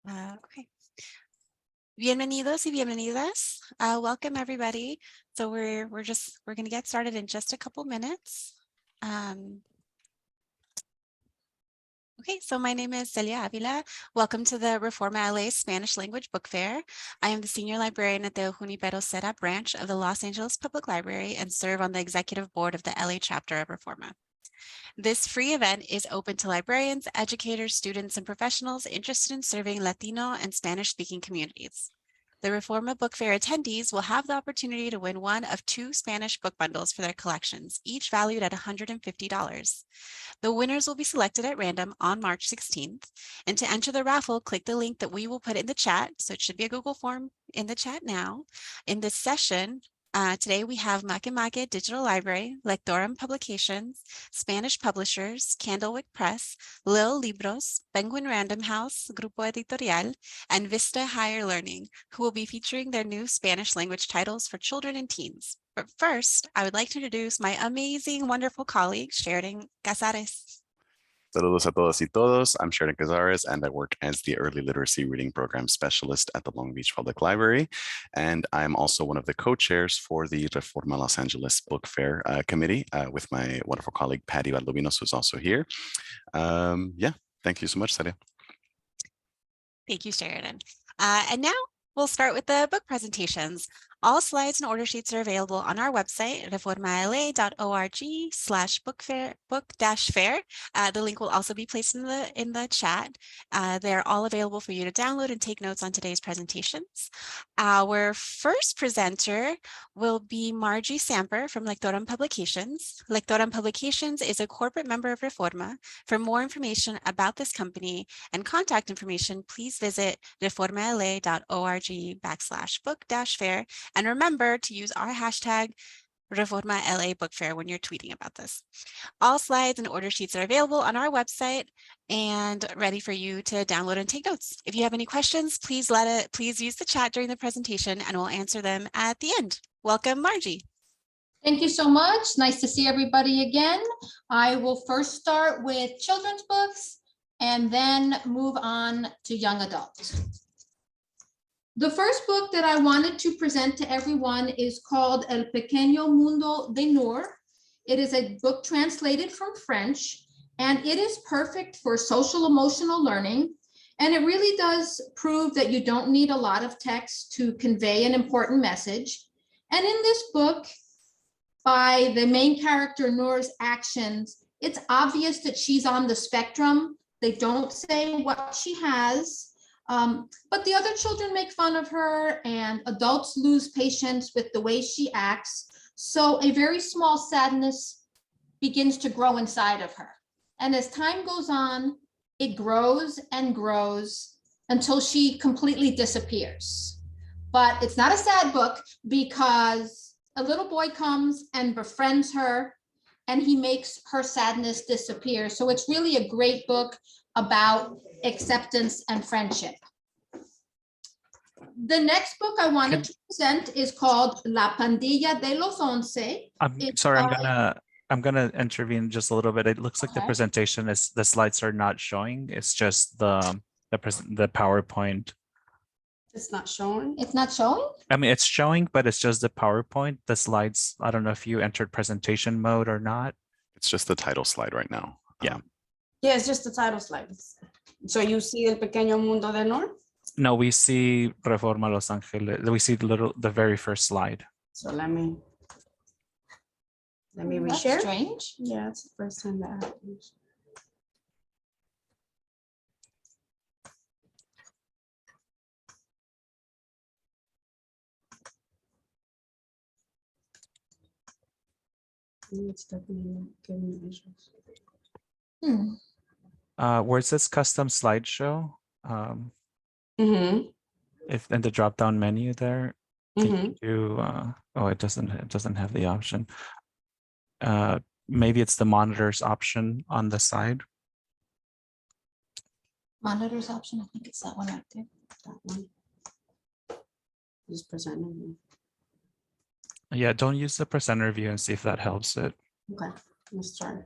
Okay. Bienvenidos y bienvenidas. Welcome everybody. So we're going to get started in just a couple minutes. Okay, so my name is Celia Avila. Welcome to the REFORMA LA Spanish Language Book Fair. I am the Senior Librarian at the Junipero Serra branch of the Los Angeles Public Library and serve on the Executive Board of the LA chapter of REFORMA. This free event is open to librarians, educators, students, and professionals interested in serving Latino and Spanish-speaking communities. The REFORMA Book Fair attendees will have the opportunity to win one of 2 Spanish book bundles for their collections, each valued at $150. The winners will be selected at random on March 16th. And to enter the raffle, click the link that we will put in the chat. So it should be a Google form in the chat now. In this session, today we have MakeMake Digital Library, Lectorum Publications, Spanish Publishers, Candlewick Press, Lil Libros, Penguin Random House Grupo Editorial, and Vista Higher Learning, who will be featuring their new Spanish language titles for children and teens. But first, I would like to introduce my amazing, wonderful colleague, Sheridan Casares. Saludos a todas y todos. I'm Sheridan Casares, and I work as the Early Literacy Reading Program Specialist at the Long Beach Public Library. And I'm also one of the co-chairs for the REFORMA Los Angeles Book Fair Committee with my wonderful colleague, Patty Valdovinos, who's also here. Yeah, thank you so much, Celia. Thank you, Sheridan. And now we'll start with the book presentations. All slides and order sheets are available on our website, reformala.org/book-fair. The link will also be placed in the chat. They're all available for you to download and take notes on today's presentations. Our first presenter will be Margie Samper from Lectorum Publications. Lectorum Publications is a corporate member of REFORMA. For more information about this company and contact information, please visit reformala.org/book-fair. And remember to use our hashtag REFORMA LA Book Fair when you're tweeting about this. All slides and order sheets are available on our website and ready for you to download and take notes. If you have any questions, please use the chat during the presentation and we'll answer them at the end. Welcome, Margie. Thank you so much. Nice to see everybody again. I will first start with children's books and then move on to young adults. The first book that I wanted to present to everyone is called El Pequeño Mundo de Noor. It is a book translated from French, and it is perfect for social emotional learning. And it really does prove that you don't need a lot of text to convey an important message. And in this book, by the main character Noor's actions, it's obvious that she's on the spectrum. They don't say what she has. But the other children make fun of her and adults lose patience with the way she acts. So a very small sadness begins to grow inside of her. And as time goes on, it grows and grows until she completely disappears. But it's not a sad book because a little boy comes and befriends her and he makes her sadness disappear. So it's really a great book about acceptance and friendship. The next book I wanted to present is called La Pandilla de los Once. I'm sorry, I'm gonna intervene just a little bit. It looks like the presentation is the slides are not showing. It's just the PowerPoint. It's not showing. It's not showing? I mean, it's showing, but it's just the PowerPoint. The slides, I don't know if you entered presentation mode or not. It's just the title slide right now. Yeah. Yeah, it's just the title slide. So you see El Pequeño Mundo de Noor? No, we see Reforma Los Angeles. We see the very first slide. So let me reshare. That's strange. Yeah, it's the first time that happens. It's definitely giving me issues. Where it says custom slideshow, if in the drop down menu there, can you oh, it doesn't have the option. Maybe it's the monitors option on the side. Monitors option, I think it's that one right there. That one. Just presenting. Yeah, don't use the presenter view and see if that helps it. Okay, let's try.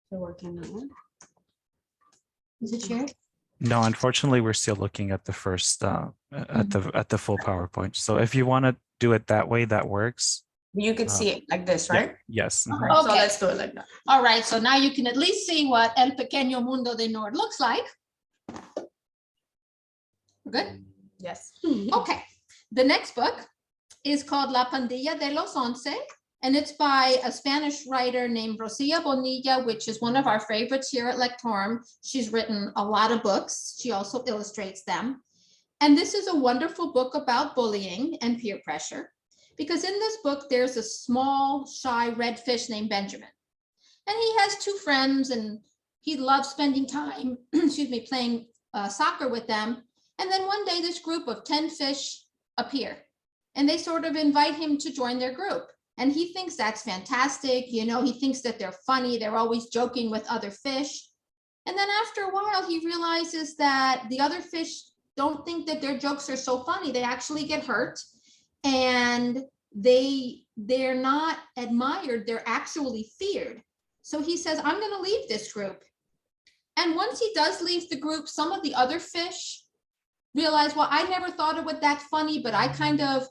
They're working on it. Is it shared? No, unfortunately, we're still looking at the first at the full PowerPoint. So if you want to do it that way, that works. You could see it like this, Yeah, right? yes. Okay, Okay. so let's do it like that. All right, so now you can at least see what El Pequeño Mundo de Nord looks like. Good. Yes. Okay, the next book is called La Pandilla de los Once, and it's by a Spanish writer named Rosia Bonilla, which is one of our favorites here at Lectorum. She's written a lot of books. She also illustrates them. And this is a wonderful book about bullying and peer pressure, because in this book, there's a small, shy red fish named Benjamin. And he has two friends, and he loves spending time, excuse me, playing soccer with them. And then one day, this group of 10 fish appear, and they sort of invite him to join their group. And he thinks that's fantastic. You know, he thinks that they're funny. They're always joking with other fish. And then after a while, he realizes that the other fish don't think that their jokes are so funny. They actually get hurt, and they're not admired. They're actually feared. So he says, I'm going to leave this group. And once he does leave the group, some of the other fish realize, well, I never thought it was that funny, but I kind of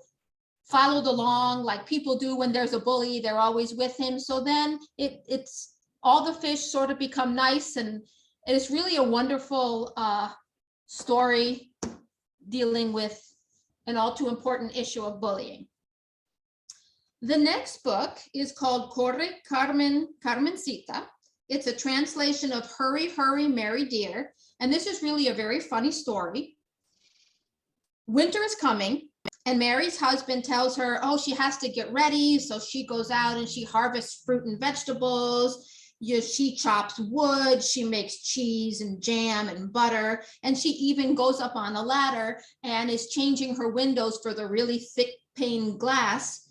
followed along like people do when there's a bully. They're always with him. So then it's all the fish sort of become nice, and it's really a wonderful story dealing with an all too important issue of bullying. The next book is called Corre Carmencita. It's a translation of Hurry, Hurry, Mary Dear. And this is really a very funny story. Winter is coming, and Mary's husband tells her, oh, she has to get ready. So she goes out and she harvests fruit and vegetables. She chops wood, she makes cheese and jam and butter, and she even goes up on a ladder and is changing her windows for the really thick pane glass.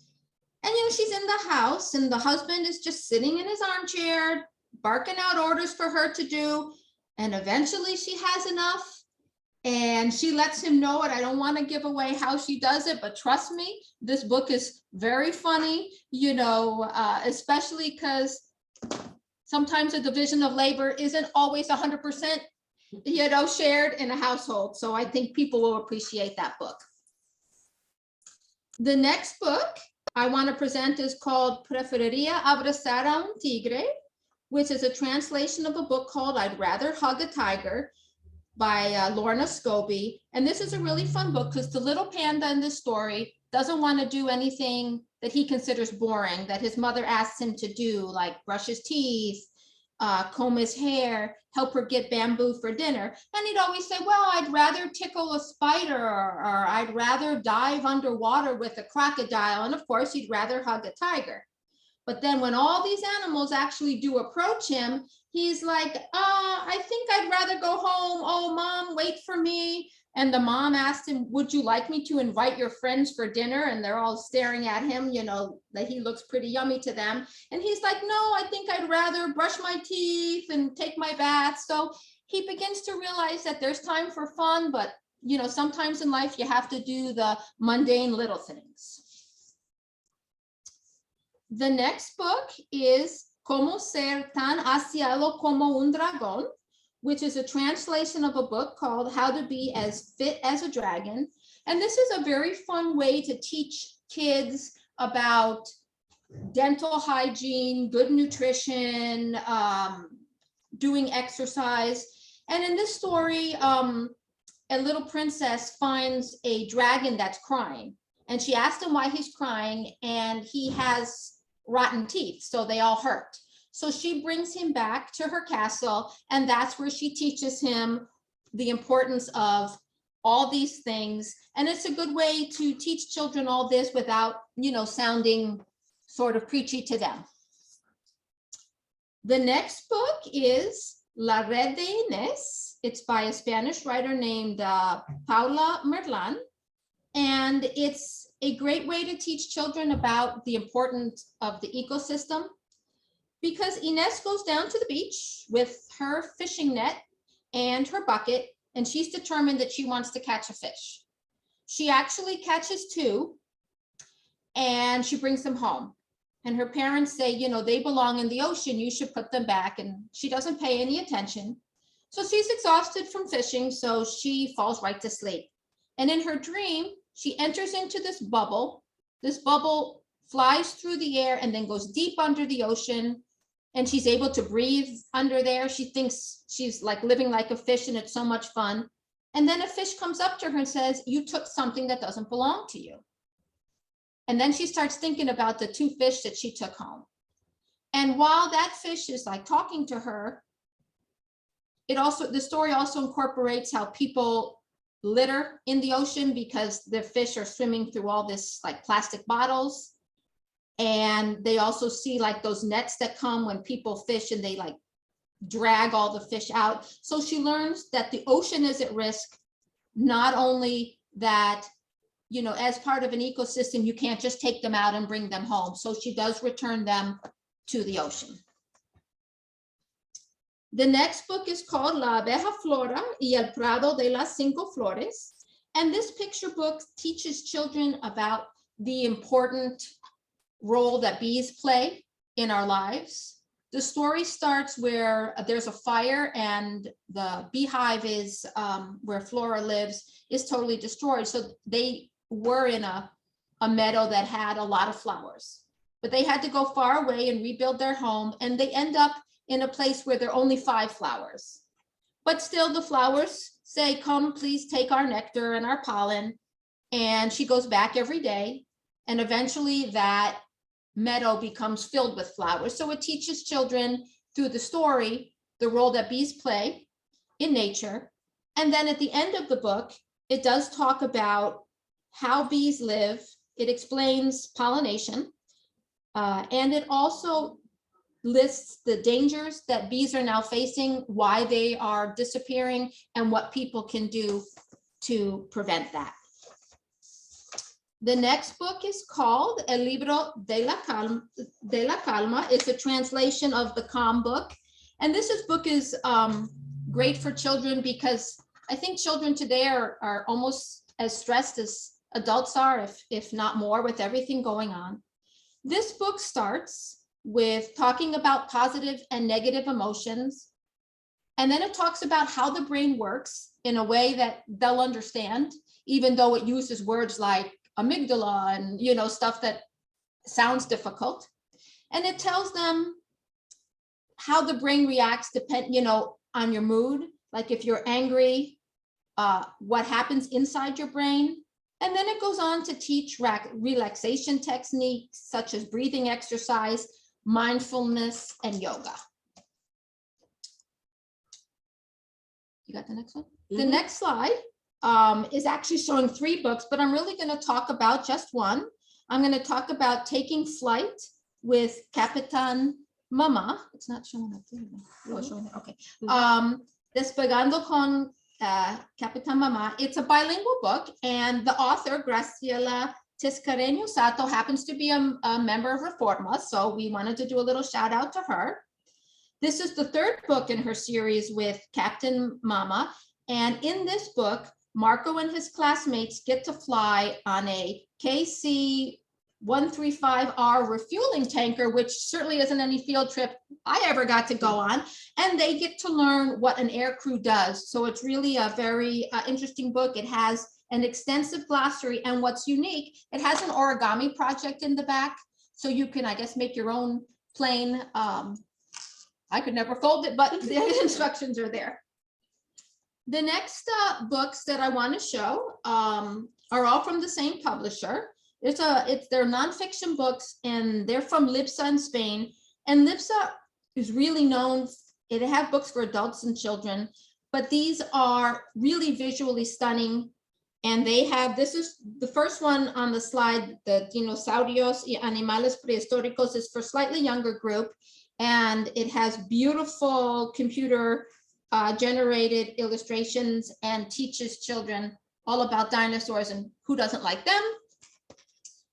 And she's in the house, and the husband is just sitting in his armchair, barking out orders for her to do. And eventually she has enough, and she lets him know it. I don't want to give away how she does it, but trust me, this book is very funny, especially because sometimes a division of labor isn't always 100%, shared in a household. So I think people will appreciate that book. The next book I want to present is called Preferiría abrazar a un tigre, which is a translation of a book called I'd Rather Hug a Tiger by Lorna Scobie. And this is a really fun book because the little panda in this story doesn't want to do anything that he considers boring, that his mother asks him to do, like brush his teeth, comb his hair, help her get bamboo for dinner. And he'd always say, well, I'd rather tickle a spider, or I'd rather dive underwater with a crocodile. And of course, he'd rather hug a tiger. But then when all these animals actually do approach him, he's like, I think I'd rather go home. Oh, Mom, wait for me. And the mom asked him, would you like me to invite your friends for dinner? And they're all staring at him, that he looks pretty yummy to them. And he's like, no, I think I'd rather brush my teeth and take my bath. So he begins to realize that there's time for fun, but sometimes in life you have to do the mundane little things. The next book is Cómo ser tan aseado como un dragón, which is a translation of a book called How to Be as Fit as a Dragon. And this is a very fun way to teach kids about dental hygiene, good nutrition, doing exercise. And in this story, a little princess finds a dragon that's crying. And she asked him why he's crying, and he has rotten teeth, so they all hurt. So she brings him back to her castle, and that's where she teaches him the importance of all these things. And it's a good way to teach children all this without, sounding sort of preachy to them. The next book is La Red de Inés. It's by a Spanish writer named Paula Merlan. And it's a great way to teach children about the importance of the ecosystem, because Inés goes down to the beach with her fishing net and her bucket, and she's determined that she wants to catch a fish. She actually catches two, and she brings them home. And her parents say, they belong in the ocean, you should put them back. And she doesn't pay any attention. So she's exhausted from fishing, so she falls right to sleep. And in her dream, she enters into this bubble. This bubble flies through the air and then goes deep under the ocean. And she's able to breathe under there. She thinks she's like living like a fish and it's so much fun. And then a fish comes up to her and says, you took something that doesn't belong to you. And then she starts thinking about the 2 fish that she took home. And while that fish is like talking to her, the story also incorporates how people litter in the ocean because the fish are swimming through all this like plastic bottles. And they also see like those nets that come when people fish and they like drag all the fish out. So she learns that the ocean is at risk, not only that, you know, as part of an ecosystem, you can't just take them out and bring them home. So she does return them to the ocean. The next book is called La Abeja Flora y el Prado de las 5 Flores. And this picture book teaches children about the important role that bees play in our lives. The story starts where there's a fire and the beehive is where Flora lives is totally destroyed. So they were in a meadow that had a lot of flowers, but they had to go far away and rebuild their home. And they end up in a place where there are only 5 flowers. But still the flowers say, come, please take our nectar and our pollen. And she goes back every day. And eventually that meadow becomes filled with flowers. So it teaches children through the story the role that bees play in nature. And then at the end of the book, it does talk about how bees live. It explains pollination. And it also lists the dangers that bees are now facing, why they are disappearing, and what people can do to prevent that. The next book is called El Libro de la Calma. It's a translation of the Calm book. And this book is great for children because I think children today are almost as stressed as adults are, if not more, with everything going on. This book starts with talking about positive and negative emotions. And then it talks about how the brain works in a way that they'll understand, even though it uses words like amygdala and, you know, stuff that sounds difficult. And it tells them how the brain reacts on your mood. Like if you're angry, what happens inside your brain. And then it goes on to teach relaxation techniques such as breathing exercise, mindfulness, and yoga. You got the next one? The next slide is actually showing 3 books, but I'm really going to talk about just one. I'm going to talk about Taking Flight with Capitan Mama. It's not showing up there. Oh, it's showing there. Okay. Despegando con Capitan Mama. It's a bilingual book, and the author, Graciela Tiscareño Sato, happens to be a member of Reforma, so we wanted to do a little shout out to her. This is the 3rd book in her series with Captain Mama, and in this book, Marco and his classmates get to fly on a KC-135R refueling tanker, which certainly isn't any field trip I ever got to go on, and they get to learn what an air crew does. So it's really a very interesting book. It has an extensive glossary, and what's unique, it has an origami project in the back, so you can, I guess, make your own plane. I could never fold it, but the instructions are there. The next books that I want to show are all from the same publisher. They're nonfiction books, and they're from Libsa in Spain. And Libsa is really known. They have books for adults and children, but these are really visually stunning. And they have, this is the first one on the slide, the Dinosaurios y Animales Prehistóricos is for slightly younger group. And it has beautiful computer generated illustrations and teaches children all about dinosaurs and who doesn't like them.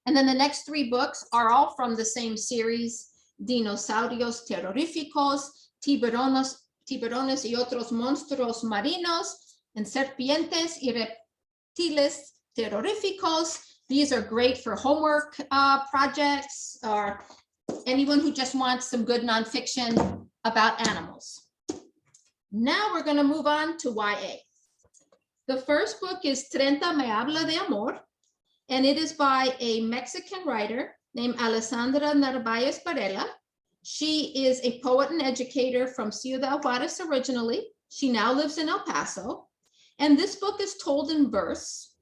And then the next 3 books are all from the same series, Dinosaurios Terroríficos, Tiburones y otros monstruos marinos, and Serpientes y Reptiles Terroríficos. These are great for homework projects or anyone who just wants some good nonfiction about animals. Now we're going to move on to YA. The first book is Treinta Me Habla de Amor, and it is by a Mexican writer named Alessandra Narvaez Varela. She is a poet and educator from Ciudad Juarez originally. She now lives in El Paso. And this book is told in verse.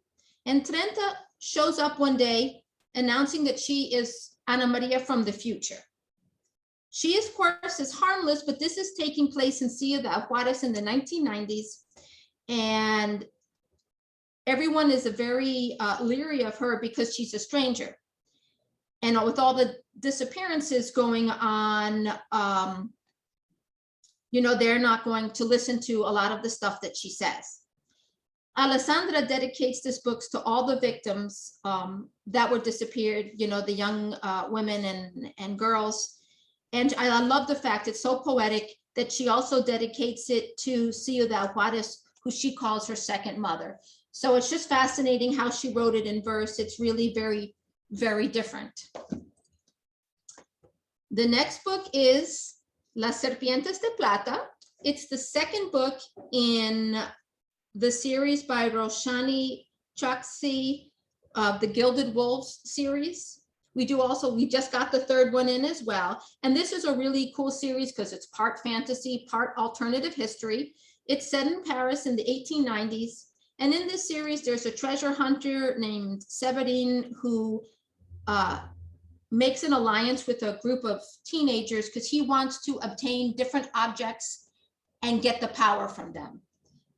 And Treinta shows up one day announcing that she is Ana Maria from the future. She, of course, is harmless, but this is taking place in Ciudad Juarez in the 1990s. And everyone is very leery of her because she's a stranger. And with all the disappearances going on, they're not going to listen to a lot of the stuff that she says. Alessandra dedicates this book to all the victims that were disappeared, the young women and girls. And I love the fact it's so poetic that she also dedicates it to Ciudad Juarez, who she calls her second mother. So it's just fascinating how she wrote it in verse. It's really very, very different. The next book is Las Serpientes de Plata. It's the second book in the series by Roshani Chokshi of the Gilded Wolves series. We just got the third one in as well. And this is a really cool series because it's part fantasy, part alternative history. It's set in Paris in the 1890s. And in this series, there's a treasure hunter named Severin who makes an alliance with a group of teenagers because he wants to obtain different objects and get the power from them.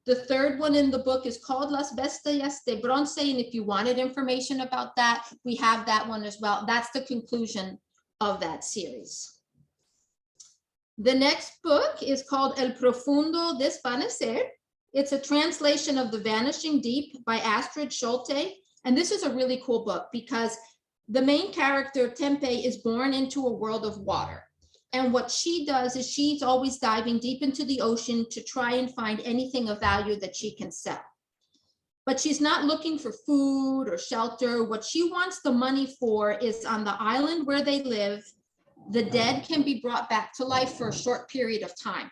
The third one in the book is called Las Bestias de Bronce, and if you wanted information about that, we have that one as well. That's the conclusion of that series. The next book is called El Profundo Desvanecer. It's a translation of The Vanishing Deep by Astrid Schulte, and this is a really cool book because the main character, Tempe, is born into a world of water. And what she does is she's always diving deep into the ocean to try and find anything of value that she can sell. But she's not looking for food or shelter. What she wants the money for is on the island where they live, the dead can be brought back to life for a short period of time.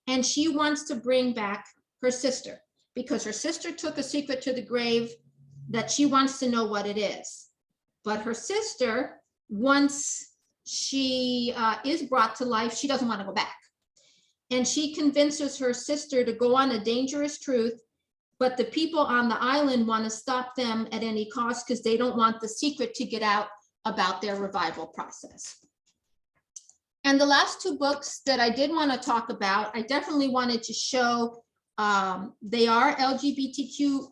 And she wants to bring back her sister because her sister took a secret to the grave that she wants to know what it is. But her sister, once she is brought to life, she doesn't want to go back. And she convinces her sister to go on a dangerous truth, but the people on the island want to stop them at any cost because they don't want the secret to get out about their revival process. And the last two books that I did want to talk about, I definitely wanted to show they are LGBTQ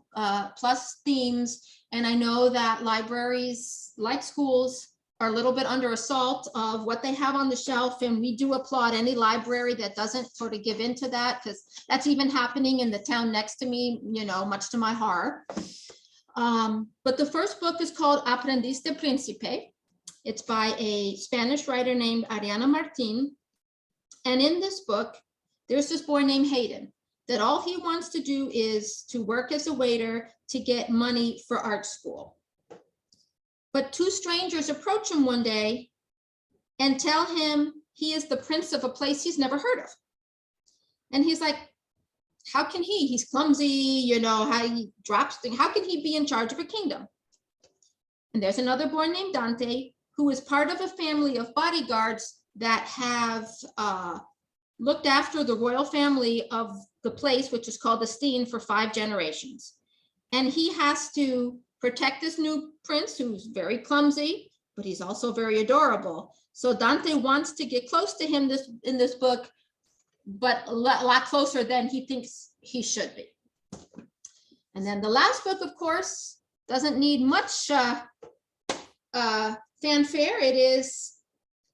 plus themes. And I know that libraries, like schools, are a little bit under assault of what they have on the shelf. And we do applaud any library that doesn't sort of give into that, because that's even happening in the town next to me, much to my horror. But the first book is called Aprendiz de Príncipe. It's by a Spanish writer named Ariana Martin. And in this book, there's this boy named Hayden that all he wants to do is to work as a waiter to get money for art school. But two strangers approach him one day and tell him he is the prince of a place he's never heard of. And he's like, how can he? He's clumsy, how he drops things. How can he be in charge of a kingdom? And there's another boy named Dante who is part of a family of bodyguards that have looked after the royal family of the place, which is called the Steen, for 5 generations. And he has to protect this new prince who's very clumsy, but he's also very adorable. So Dante wants to get close to him in this book, but a lot closer than he thinks he should be. And then the last book, of course, doesn't need much fanfare. It is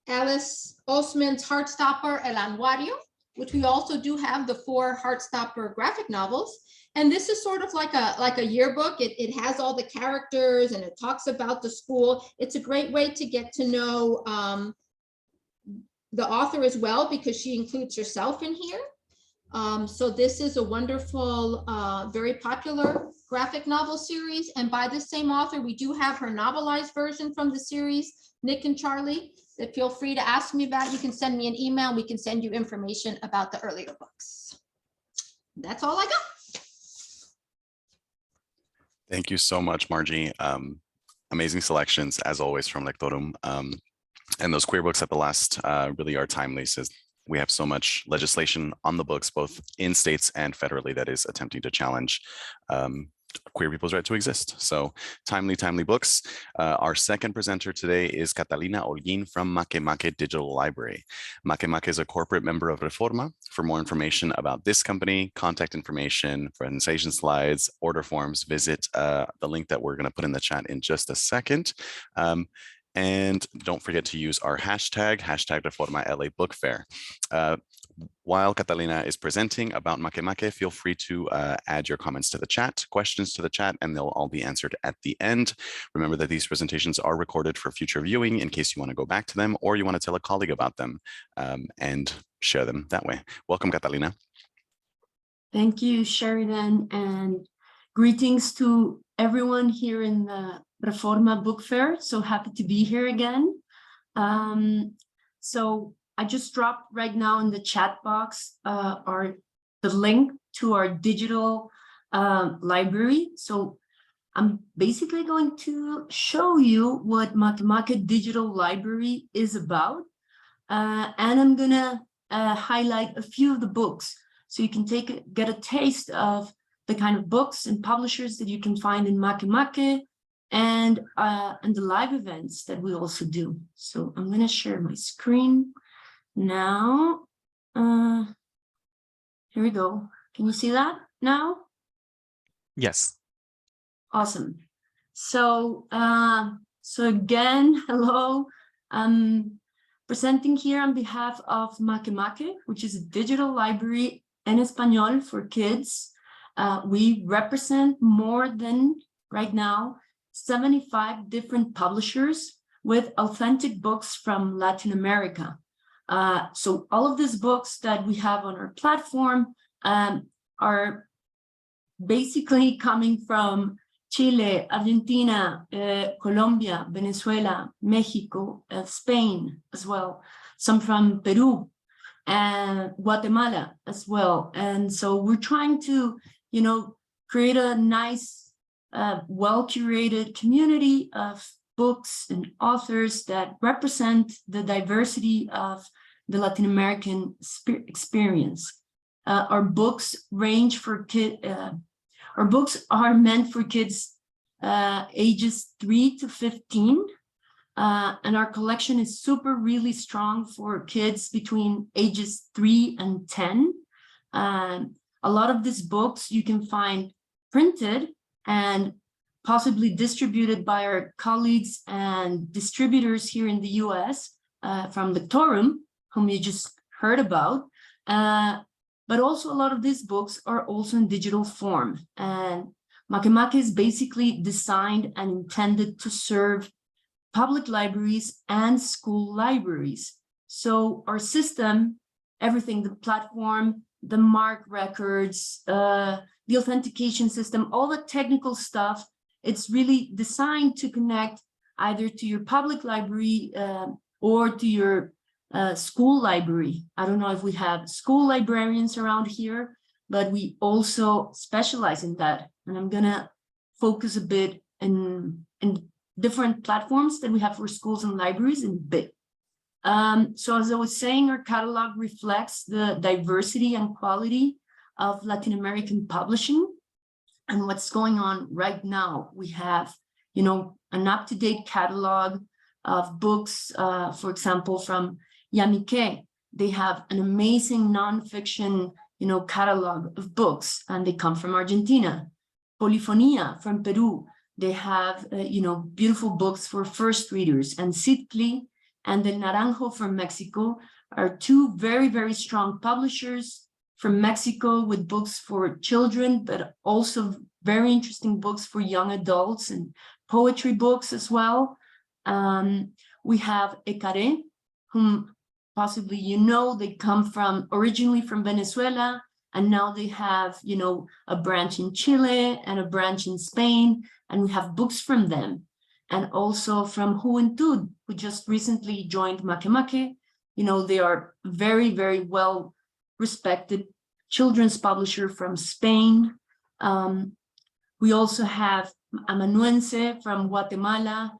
Alice Osman's Heartstopper El Anuario, which we also do have the 4 Heartstopper graphic novels. And this is sort of like a yearbook. It has all the characters and it talks about the school. It's a great way to get to know the author as well, because she includes herself in here. So this is a wonderful, very popular graphic novel series. And by the same author, we do have her novelized version from the series, Nick and Charlie, that feel free to ask me about. You can send me an email. We can send you information about the earlier books. That's all I got. Thank you so much, Margie. Amazing selections, as always, from Lectorum. And those queer books at the last really are timely, since we have so much legislation on the books, both in states and federally, that is attempting to challenge queer people's right to exist. So timely books. Our second presenter today is Catalina Holguín from MakeMake Digital Library. MakeMake is a corporate member of REFORMA. For more information about this company, contact information, presentation slides, order forms, visit the link that we're going to put in the chat in just a second. And don't forget to use our hashtag ReformaLA Book Fair. While Catalina is presenting about MakeMake, feel free to add your comments to the chat, questions to the chat, and they'll all be answered at the end. Remember that these presentations are recorded for future viewing in case you want to go back to them or you want to tell a colleague about them and share them that way. Welcome, Catalina. Thank you, Sheridan, and greetings to everyone here in the Reforma Book Fair. So happy to be here again. So I just dropped right now in the chat box the link to our digital library. So I'm basically going to show you what MakeMake Digital Library is about. And I'm gonna highlight a few of the books so you can get a taste of the kind of books and publishers that you can find in MakeMake and the live events that we also do. So I'm gonna share my screen now. Here we go. Can you see that now? Yes. Awesome. So again, hello. I'm presenting here on behalf of MakeMake, which is a digital library en español for kids. We represent more than, right now, 75 different publishers with authentic books from Latin America. So all of these books that we have on our platform are basically coming from Chile, Argentina, Colombia, Venezuela, Mexico, Spain as well, some from Peru and Guatemala as well. And so we're trying to, create a nice, well-curated community of books and authors that represent the diversity of the Latin American experience. Our books range for our books are meant for kids ages 3 to 15. And our collection is really strong for kids between ages 3 and 10. A lot of these books you can find printed and possibly distributed by our colleagues and distributors here in the US from Lectorum, whom you just heard about. But also a lot of these books are also in digital form. And MakeMake is basically designed and intended to serve public libraries and school libraries. So our system, everything, the platform, the MARC records, the authentication system, all the technical stuff, it's really designed to connect either to your public library or to your school library. I don't know if we have school librarians around here, but we also specialize in that. And I'm gonna focus a bit in different platforms that we have for schools and libraries in a bit. So as I was saying, our catalog reflects the diversity and quality of Latin American publishing and what's going on right now. We have, an up-to-date catalog of books, for example, from Yamike. They have an amazing nonfiction, catalog of books, and they come from Argentina. Polifonia from Peru. They have, beautiful books for first readers. And Citli and El Naranjo from Mexico are two very, very strong publishers from Mexico with books for children, but also very interesting books for young adults and poetry books as well. We have Ecare, whom possibly they come originally from Venezuela, and now they have, a branch in Chile and a branch in Spain, and we have books from them. And also from Juventud, who just recently joined MakeMake. They are very, very well respected children's publisher from Spain. We also have Amanuense from Guatemala.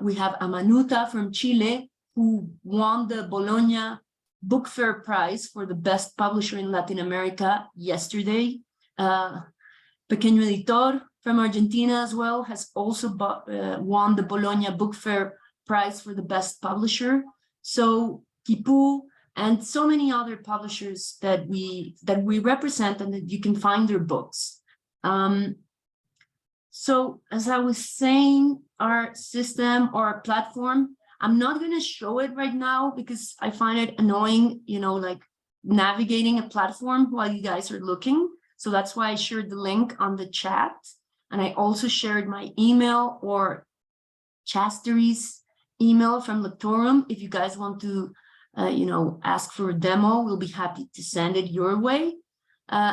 We have Amanuta from Chile, who won the Bologna Book Fair Prize for the best publisher in Latin America yesterday. Pequeño Editor from Argentina as well has also won the Bologna Book Fair Prize for the best publisher. So Kipu and so many other publishers that we represent and that you can find their books. So as I was saying, our system or our platform, I'm not going to show it right now because I find it annoying, you know, like navigating a platform while you guys are looking. So that's why I shared the link on the chat. And I also shared my email or Chastery's email from Lectorum. If you guys want to, you know, ask for a demo, we'll be happy to send it your way.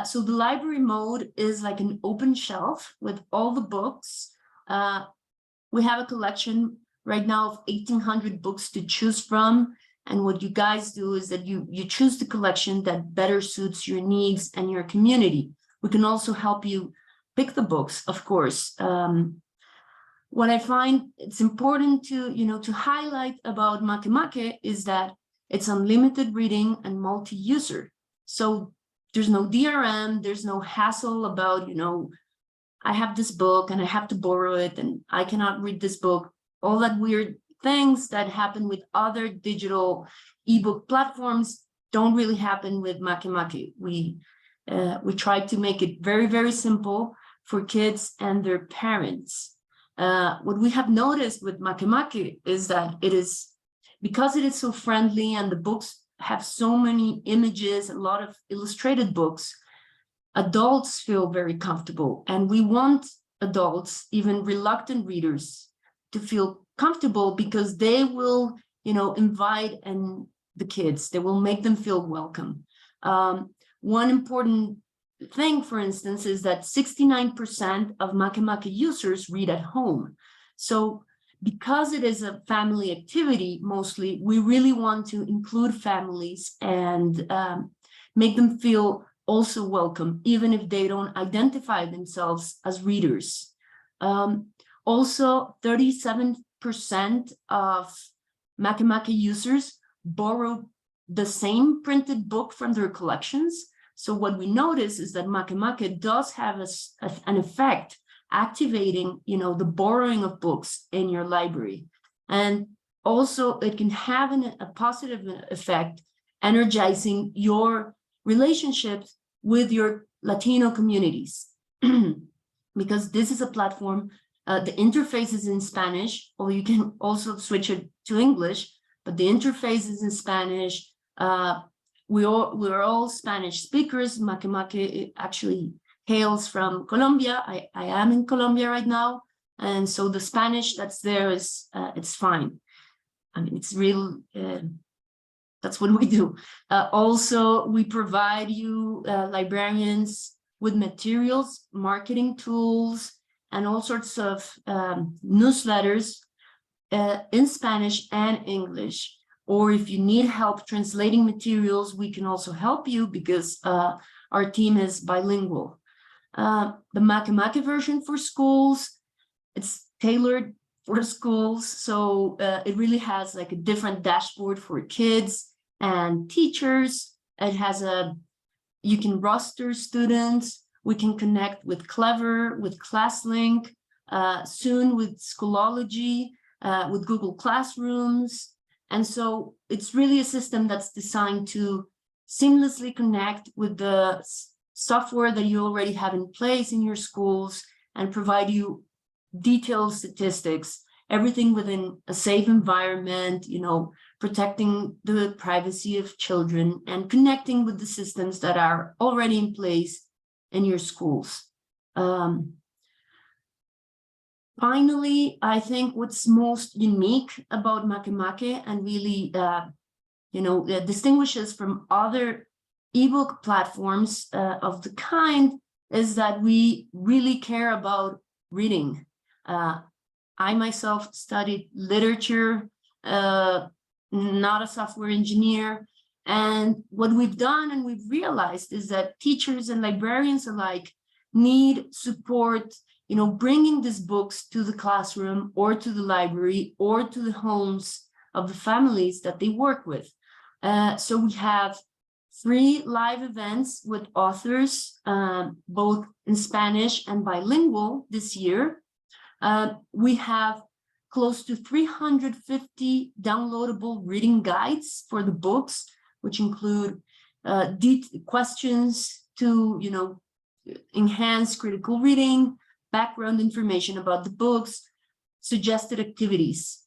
So the library mode is like an open shelf with all the books. We have a collection right now of 1,800 books to choose from. And what you guys do is that you choose the collection that better suits your needs and your community. We can also help you pick the books, of course. What I find it's important to, you know, to highlight about MakeMake is that it's unlimited reading and multi-user. So there's no DRM, there's no hassle about, you know, I have this book and I have to borrow it and I cannot read this book. All that weird things that happen with other digital ebook platforms don't really happen with MakeMake. We try to make it very, very simple for kids and their parents. What we have noticed with MakeMake is that it is, because it is so friendly and the books have so many images, a lot of illustrated books, adults feel very comfortable. And we want adults, even reluctant readers, to feel comfortable because they will, you know, invite the kids, they will make them feel welcome. One important thing, for instance, is that 69% of MakeMake users read at home. So because it is a family activity, mostly, we really want to include families and make them feel also welcome, even if they don't identify themselves as readers. Also, 37% of MakeMake users borrow the same printed book from their collections. So what we notice is that MakeMake does have an effect activating, you know, the borrowing of books in your library. And also it can have a positive effect, energizing your relationships with your Latino communities. Because this is a platform, the interface is in Spanish, or you can also switch it to English, but the interface is in Spanish. We're all Spanish speakers. MakeMake actually hails from Colombia. I am in Colombia right now. And so the Spanish that's there is, it's fine. I mean, it's real, that's what we do. Also, we provide you librarians with materials, marketing tools, and all sorts of newsletters in Spanish and English. Or if you need help translating materials, we can also help you because our team is bilingual. The MakeMake version for schools, it's tailored for schools. So it really has like a different dashboard for kids and teachers. It has you can roster students. We can connect with Clever, with ClassLink, soon with Schoology, with Google Classrooms. And so it's really a system that's designed to seamlessly connect with the software that you already have in place in your schools and provide you detailed statistics, everything within a safe environment, you know, protecting the privacy of children and connecting with the systems that are already in place in your schools. Finally, I think what's most unique about MakeMake and really, you know, distinguishes from other ebook platforms of the kind is that we really care about reading. I myself studied literature, not a software engineer, And what we've done and we've realized is that teachers and librarians alike need support, bringing these books to the classroom or to the library or to the homes of the families that they work with. So we have 3 live events with authors, both in Spanish and bilingual this year. We have close to 350 downloadable reading guides for the books, which include questions to, enhance critical reading, background information about the books, suggested activities.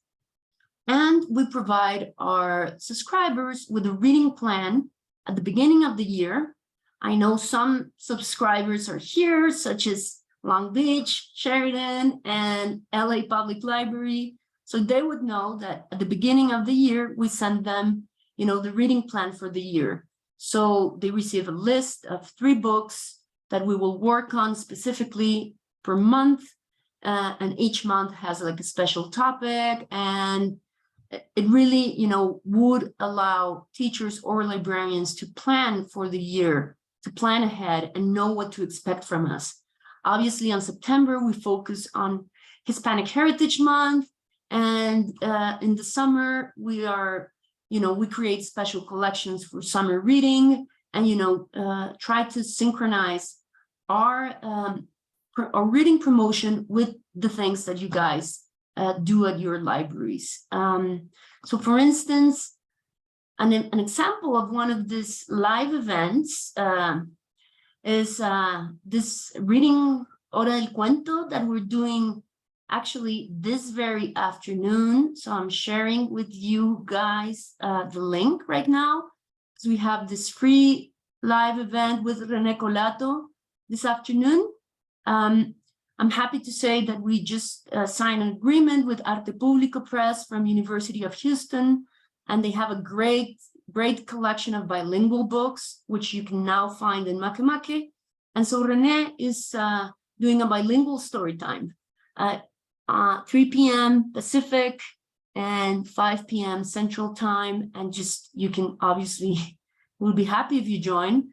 And we provide our subscribers with a reading plan at the beginning of the year. I know some subscribers are here, such as Long Beach, Sheridan, and LA Public Library. So they would know that at the beginning of the year, we send them, the reading plan for the year. So they receive a list of 3 books that we will work on specifically per month. And each month has like a special topic, and it really, would allow teachers or librarians to plan for the year, to plan ahead and know what to expect from us. Obviously, on September, we focus on Hispanic Heritage Month. And in the summer, we are, we create special collections for summer reading and, try to synchronize our reading promotion with the things that you guys do at your libraries. So for instance, an example of one of these live events is this reading Hora del Cuento that we're doing actually this very afternoon. So I'm sharing with you guys the link right now, because we have this free live event with René Colato this afternoon. I'm happy to say that we just signed an agreement with Arte Público Press from University of Houston, and they have a great collection of bilingual books, which you can now find in MakeMake. And so René is doing a bilingual story time at 3 p.m. Pacific and 5 p.m. Central Time. And you can obviously, we'll be happy if you join.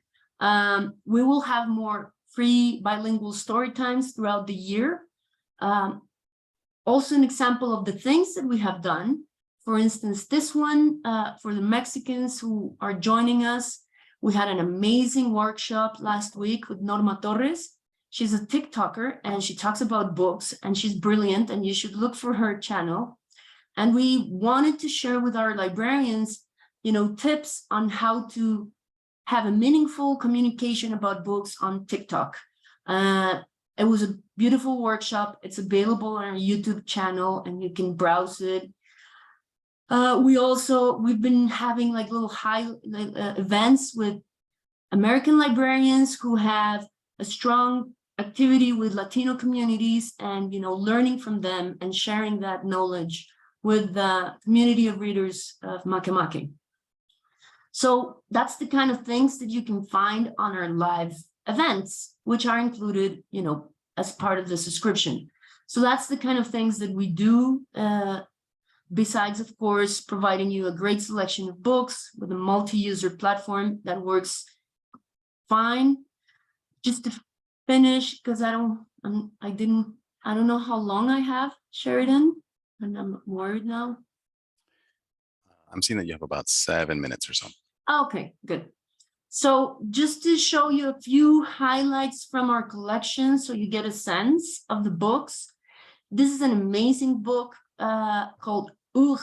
We will have more free bilingual story times throughout the year. Also an example of the things that we have done. For instance, this one, for the Mexicans who are joining us, we had an amazing workshop last week with Norma Torres. She's a TikToker and she talks about books and she's brilliant, and you should look for her channel. And we wanted to share with our librarians, tips on how to have a meaningful communication about books on TikTok. It was a beautiful workshop. It's available on our YouTube channel and you can browse it. We've been having like little events with American librarians who have a strong activity with Latino communities, and learning from them and sharing that knowledge with the community of readers of MakeMake. So that's the kind of things that you can find on our live events, which are included, as part of the subscription. So that's the kind of things that we do, besides, of course, providing you a great selection of books with a multi-user platform that works fine. Just to finish, because I don't know how long I have, Sheridan, and I'm worried now. I'm seeing that you have about 7 minutes or so. Okay, good. So just to show you a few highlights from our collection so you get a sense of the books. This is an amazing book called Un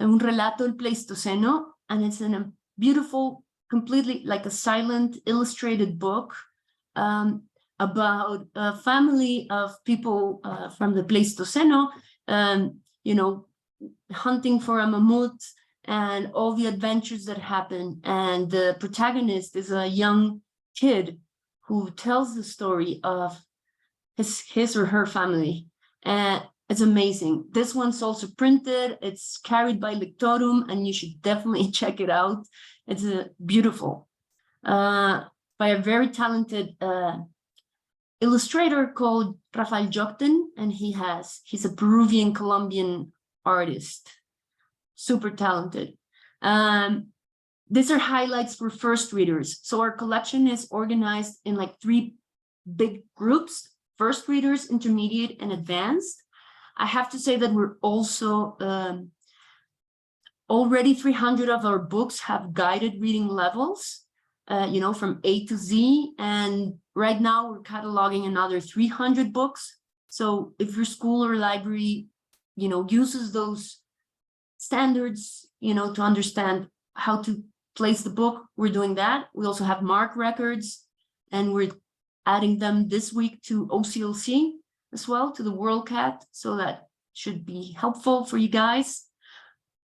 relato del Pleistoceno, and it's in a beautiful, completely like a silent illustrated book about a family of people from the Pleistoceno, hunting for a mammoth and all the adventures that happen. And the protagonist is a young kid who tells the story of his or her family. And it's amazing. This one's also printed. It's carried by Lectorum, and you should definitely check it out. It's beautiful. By a very talented illustrator called Rafael Jokten, and he's a Peruvian Colombian artist. Super talented. These are highlights for first readers. So our collection is organized in like 3 big groups: first readers, intermediate, and advanced. I have to say that we're also already 300 of our books have guided reading levels, you know, from A to Z. And right now we're cataloging another 300 books. So if your school or library, you know, uses those standards, you know, to understand how to place the book, we're doing that. We also have MARC records, and we're adding them this week to OCLC as well, to the WorldCat. So that should be helpful for you guys.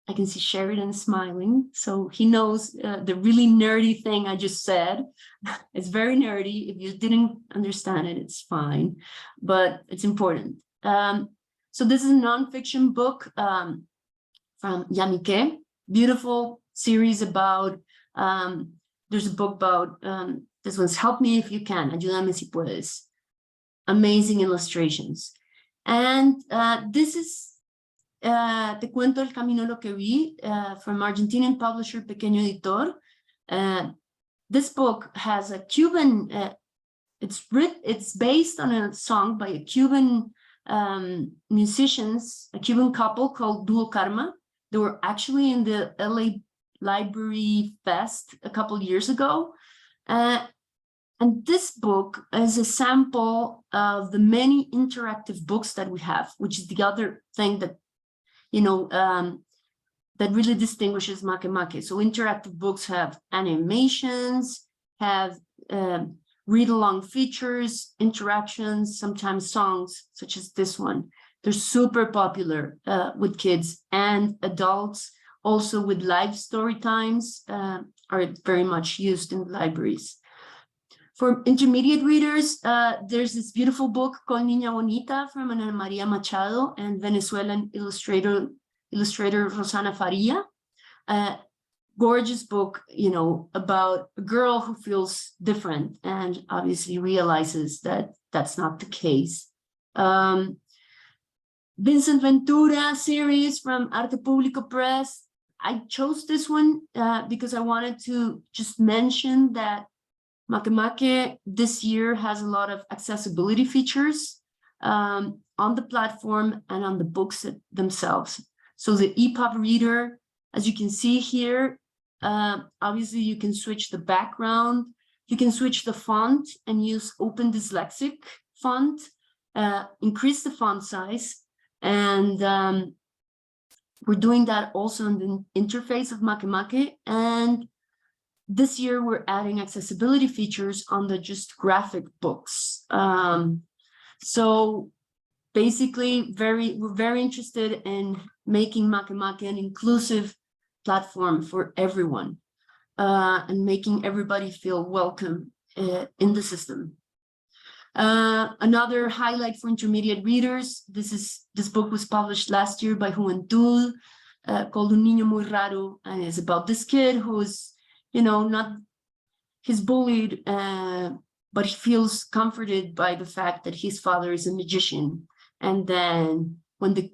I can see Sheridan smiling, so he knows the really nerdy thing I just said. It's very nerdy. If you didn't understand it, it's fine, but it's important. So this is a nonfiction book from Yamike, beautiful series about, there's a book about, this one's Help Me If You Can, Ayúdame Si Puedes. Amazing illustrations. And this is Te Cuento el Camino Lo Que Vi, from Argentinian publisher Pequeño Editor. This book has a Cuban, it's based on a song by a Cuban musicians, a Cuban couple called Duo Karma. They were actually in the LA Library Fest a couple years ago. And this book is a sample of the many interactive books that we have, which is the other thing that, you know, that really distinguishes MakeMake. So interactive books have animations, have read-along features, interactions, sometimes songs, such as this one. They're super popular with kids and adults. Also with live story times are very much used in libraries. For intermediate readers, there's this beautiful book called Niña Bonita from Ana Maria Machado and Venezuelan illustrator Rosana Faria. Gorgeous book, you know, about a girl who feels different and obviously realizes that that's not the case. Vincent Ventura series from Arte Público Press. I chose this one because I wanted to just mention that MakeMake this year has a lot of accessibility features on the platform and on the books themselves. So the EPUB reader, as you can see here, obviously you can switch the background, you can switch the font and use Open Dyslexic font, increase the font size, and we're doing that also in the interface of MakeMake. And this year we're adding accessibility features on the just graphic books. So basically we're very interested in making MakeMake an inclusive platform for everyone and making everybody feel welcome in the system. Another highlight for intermediate readers, this book was published last year by Juventud, called Un Niño Muy Raro, and it's about this kid who's, you know, he's bullied, but he feels comforted by the fact that his father is a magician. And then when the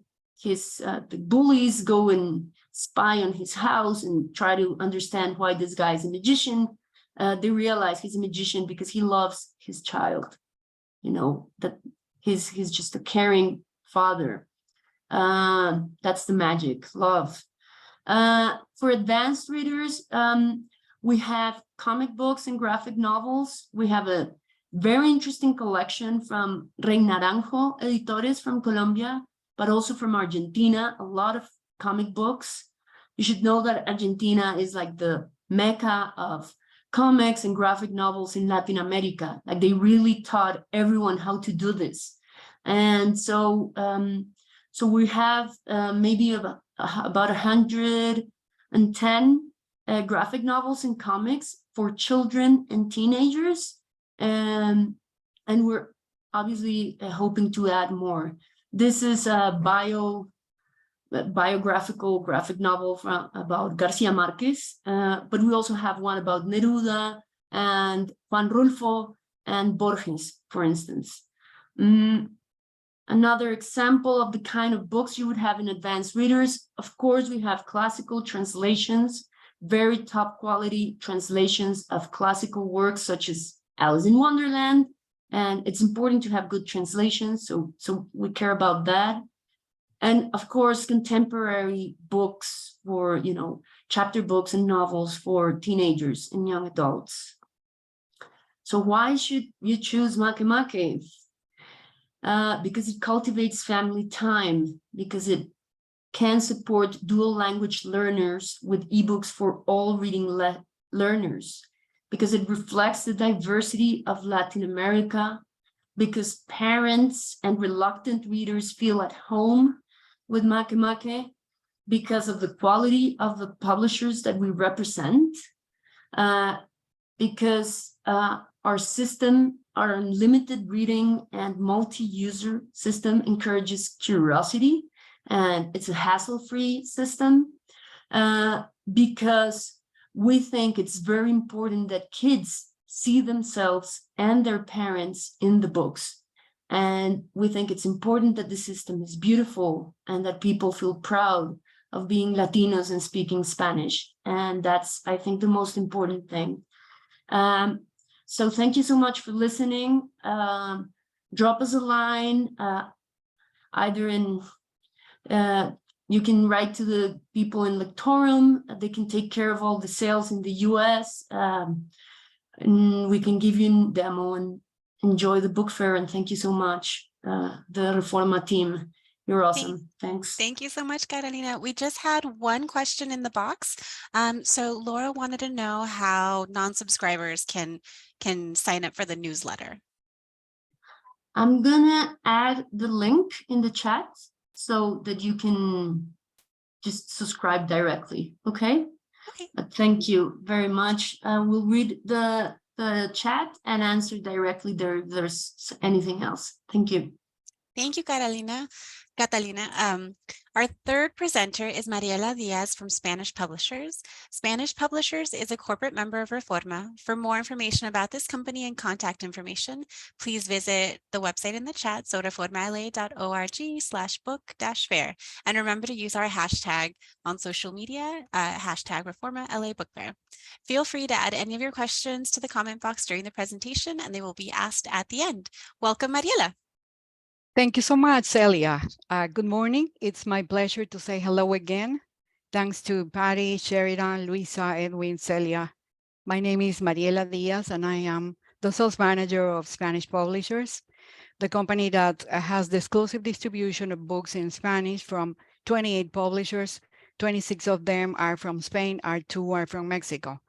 bullies go and spy on his house and try to understand why this guy is a magician, they realize he's a magician because he loves his child. You know, that he's just a caring father. That's the magic, love. For advanced readers, we have comic books and graphic novels. We have a very interesting collection from Rey Naranjo Editores from Colombia, but also from Argentina, a lot of comic books. You should know that Argentina is like the mecca of comics and graphic novels in Latin America. Like they really taught everyone how to do this. And so, so we have maybe about 110 graphic novels and comics for children and teenagers. And we're obviously hoping to add more. This is a biographical graphic novel about Garcia Marquez, but we also have one about Neruda and Juan Rulfo and Borges, for instance. Another example of the kind of books you would have in advanced readers, of course, we have classical translations, very top quality translations of classical works such as Alice in Wonderland. And it's important to have good translations, so we care about that. And of course, contemporary books for, you know, chapter books and novels for teenagers and young adults. So why should you choose MakeMake? Because it cultivates family time, because it can support dual language learners with ebooks for all reading learners, because it reflects the diversity of Latin America, because parents and reluctant readers feel at home with MakeMake, because of the quality of the publishers that we represent, because our system, our unlimited reading and multi-user system encourages curiosity, and it's a hassle-free system, because we think it's very important that kids see themselves and their parents in the books. And we think it's important that the system is beautiful and that people feel proud of being Latinos and speaking Spanish. And that's, I think, the most important thing. So thank you so much for listening. Drop us a line, either in, you can write to the people in Lectorum. They can take care of all the sales in the US. And we can give you a demo and enjoy the book fair. And thank you so much, the Reforma team. You're awesome. Thanks. Thank you so much, Carolina. We just had one question in the box. So Laura wanted to know how non-subscribers can sign up for the newsletter. I'm gonna add the link in the chat so that you can just subscribe directly. Okay. Okay. Thank you very much. We'll read the chat and answer directly there if there's anything else. Thank you. Thank you, Catalina. Our third presenter is Mariela Diaz from Spanish Publishers. Spanish Publishers is a corporate member of Reforma. For more information about this company and contact information, please visit the website in the chat, so reformala.org/book-fair. And remember to use our hashtag on social media, hashtag ReformaLA Book Fair. Feel free to add any of your questions to the comment box during the presentation, and they will be asked at the end. Welcome, Mariela. Thank you so much, Celia. Good morning. It's my pleasure to say hello again. Thanks to Patty, Sheridan, Luisa, Edwin, Celia. My name is Mariela Diaz, and I am the sales manager of Spanish Publishers, the company that has the exclusive distribution of books in Spanish from 28 publishers. 26 of them are from Spain, 2 are from Mexico.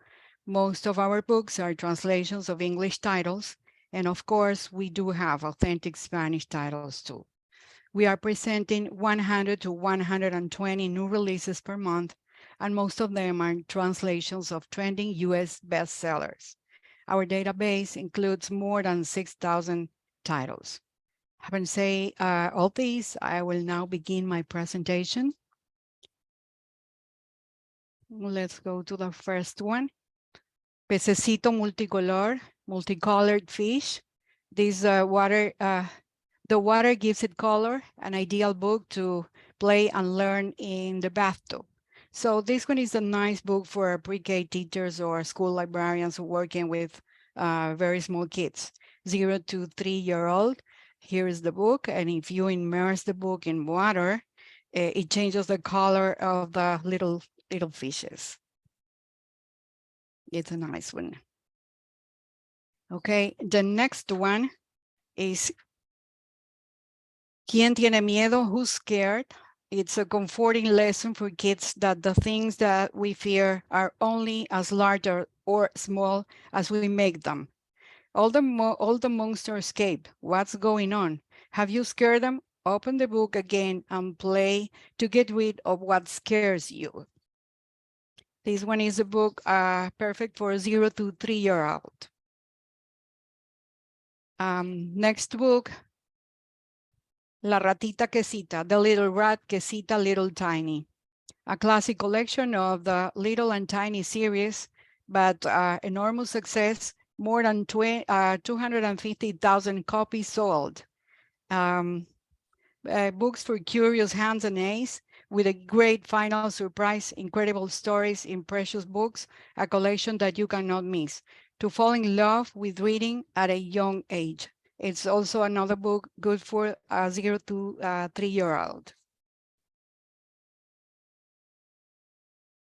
Most of our books are translations of English titles. And of course, we do have authentic Spanish titles too. We are presenting 100 to 120 new releases per month, and most of them are translations of trending US bestsellers. Our database includes more than 6,000 titles. Having said all these, I will now begin my presentation. Let's go to the first one. Pececito multicolor. Multicolored fish. This the water gives it color, an ideal book to play and learn in the bathtub. So this one is a nice book for pre-K teachers or school librarians working with very small kids, 0 to 3-year-old. Here is the book, and if you immerse the book in water, it changes the color of the little fishes. It's a nice one. Okay, the next one is ¿Quién tiene miedo? Who's scared? It's a comforting lesson for kids that the things that we fear are only as large or small as we make them. All the monsters escape. What's going on? Have you scared them? Open the book again and play to get rid of what scares you. This one is a book perfect for 0 to 3-year-old. Next book, La Ratita Quesita, The Little Rat Quesita Little Tiny. A classic collection of the Little and Tiny series, but enormous success, more than 250,000 copies sold. books for curious hands and eyes, with a great final surprise, incredible stories in precious books, a collection that you cannot miss. To fall in love with reading at a young age. It's also another book good for a 0 to 3-year-old.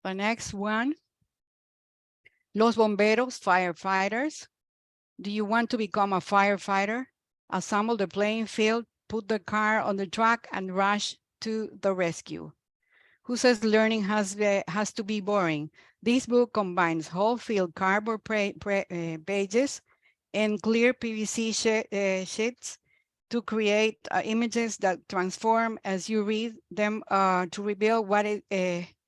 The next one, Los Bomberos, Firefighters. Do you want to become a firefighter? Assemble the playing field, put the car on the track, and rush to the rescue. Who says learning has to be boring? This book combines whole field cardboard pages and clear PVC sheets to create images that transform as you read them to reveal what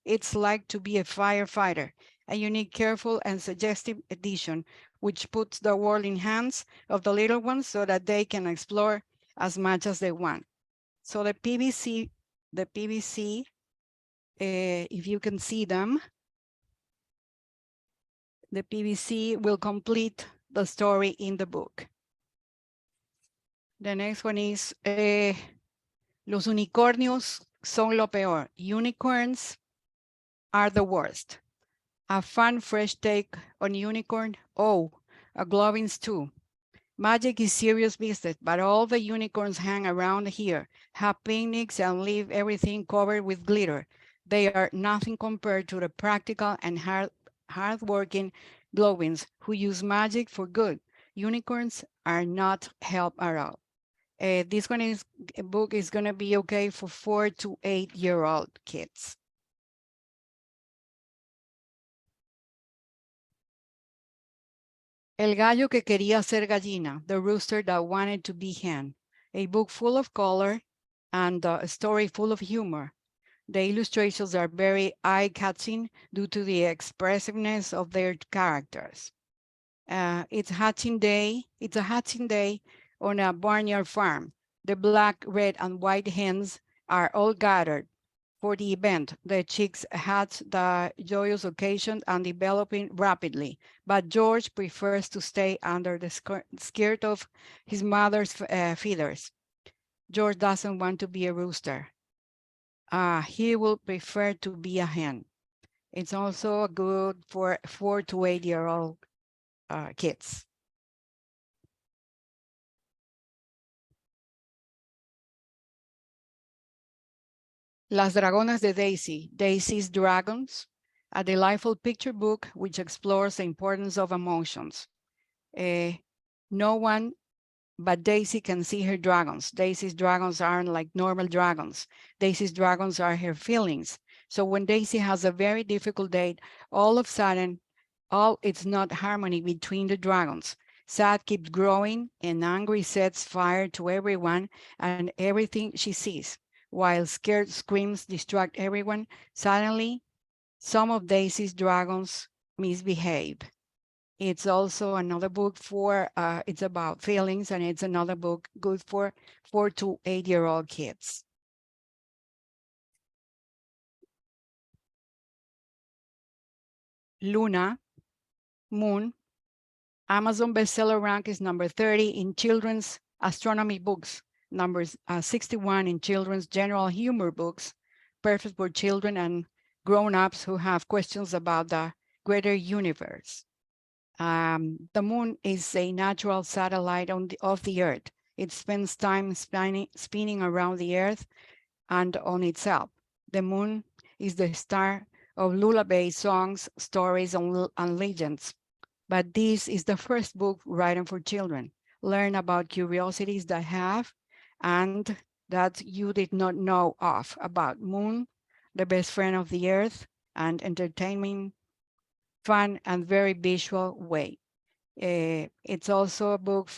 it's like to be a firefighter. A unique, careful, and suggestive edition, which puts the world in hands of the little ones so that they can explore as much as they want. So the PVC, if you can see them, the PVC will complete the story in the book. The next one is Los unicornios son lo peor. Unicorns are the worst. A fun, fresh take on unicorn. Oh, a glowing too. Magic is serious business, but all the unicorns hang around here, have picnics, and leave everything covered with glitter. They are nothing compared to the practical and hard-working glowings who use magic for good. Unicorns are not help at all. This book is going to be okay for 4 to 8-year-old kids. El gallo que quería ser gallina, the rooster that wanted to be hen. A book full of color and a story full of humor. The illustrations are very eye-catching due to the expressiveness of their characters. It's a hatching day on a barnyard farm. The black, red, and white hens are all gathered for the event. The chicks hatch the joyous occasion and developing rapidly, but George prefers to stay under the skirt of his mother's feathers. George doesn't want to be a rooster. He will prefer to be a hen. It's also good for 4 to 8-year-old kids. Las Dragonas de Daisy, Daisy's Dragons, a delightful picture book which explores the importance of emotions. No one but Daisy can see her dragons. Daisy's dragons aren't like normal dragons. Daisy's dragons are her feelings. So when Daisy has a very difficult day, all of a sudden, it's not harmony between the dragons. Sad keeps growing and angry sets fire to everyone and everything she sees. While scared screams distract everyone, suddenly some of Daisy's dragons misbehave. It's also another book for, it's about feelings, and it's another book good for 4 to 8-year-old kids. Luna, Moon, Amazon bestseller rank is number 30 in children's astronomy books, number 61 in children's general humor books, perfect for children and grown-ups who have questions about the greater universe. The moon is a natural satellite of the Earth. It spends time spinning around the Earth and on itself. The moon is the star of lullaby songs, stories, and legends. But this is the first book written for children. Learn about curiosities that have and that you did not know of about moon, the best friend of the Earth, and entertaining, fun, and very visual way. It's also a book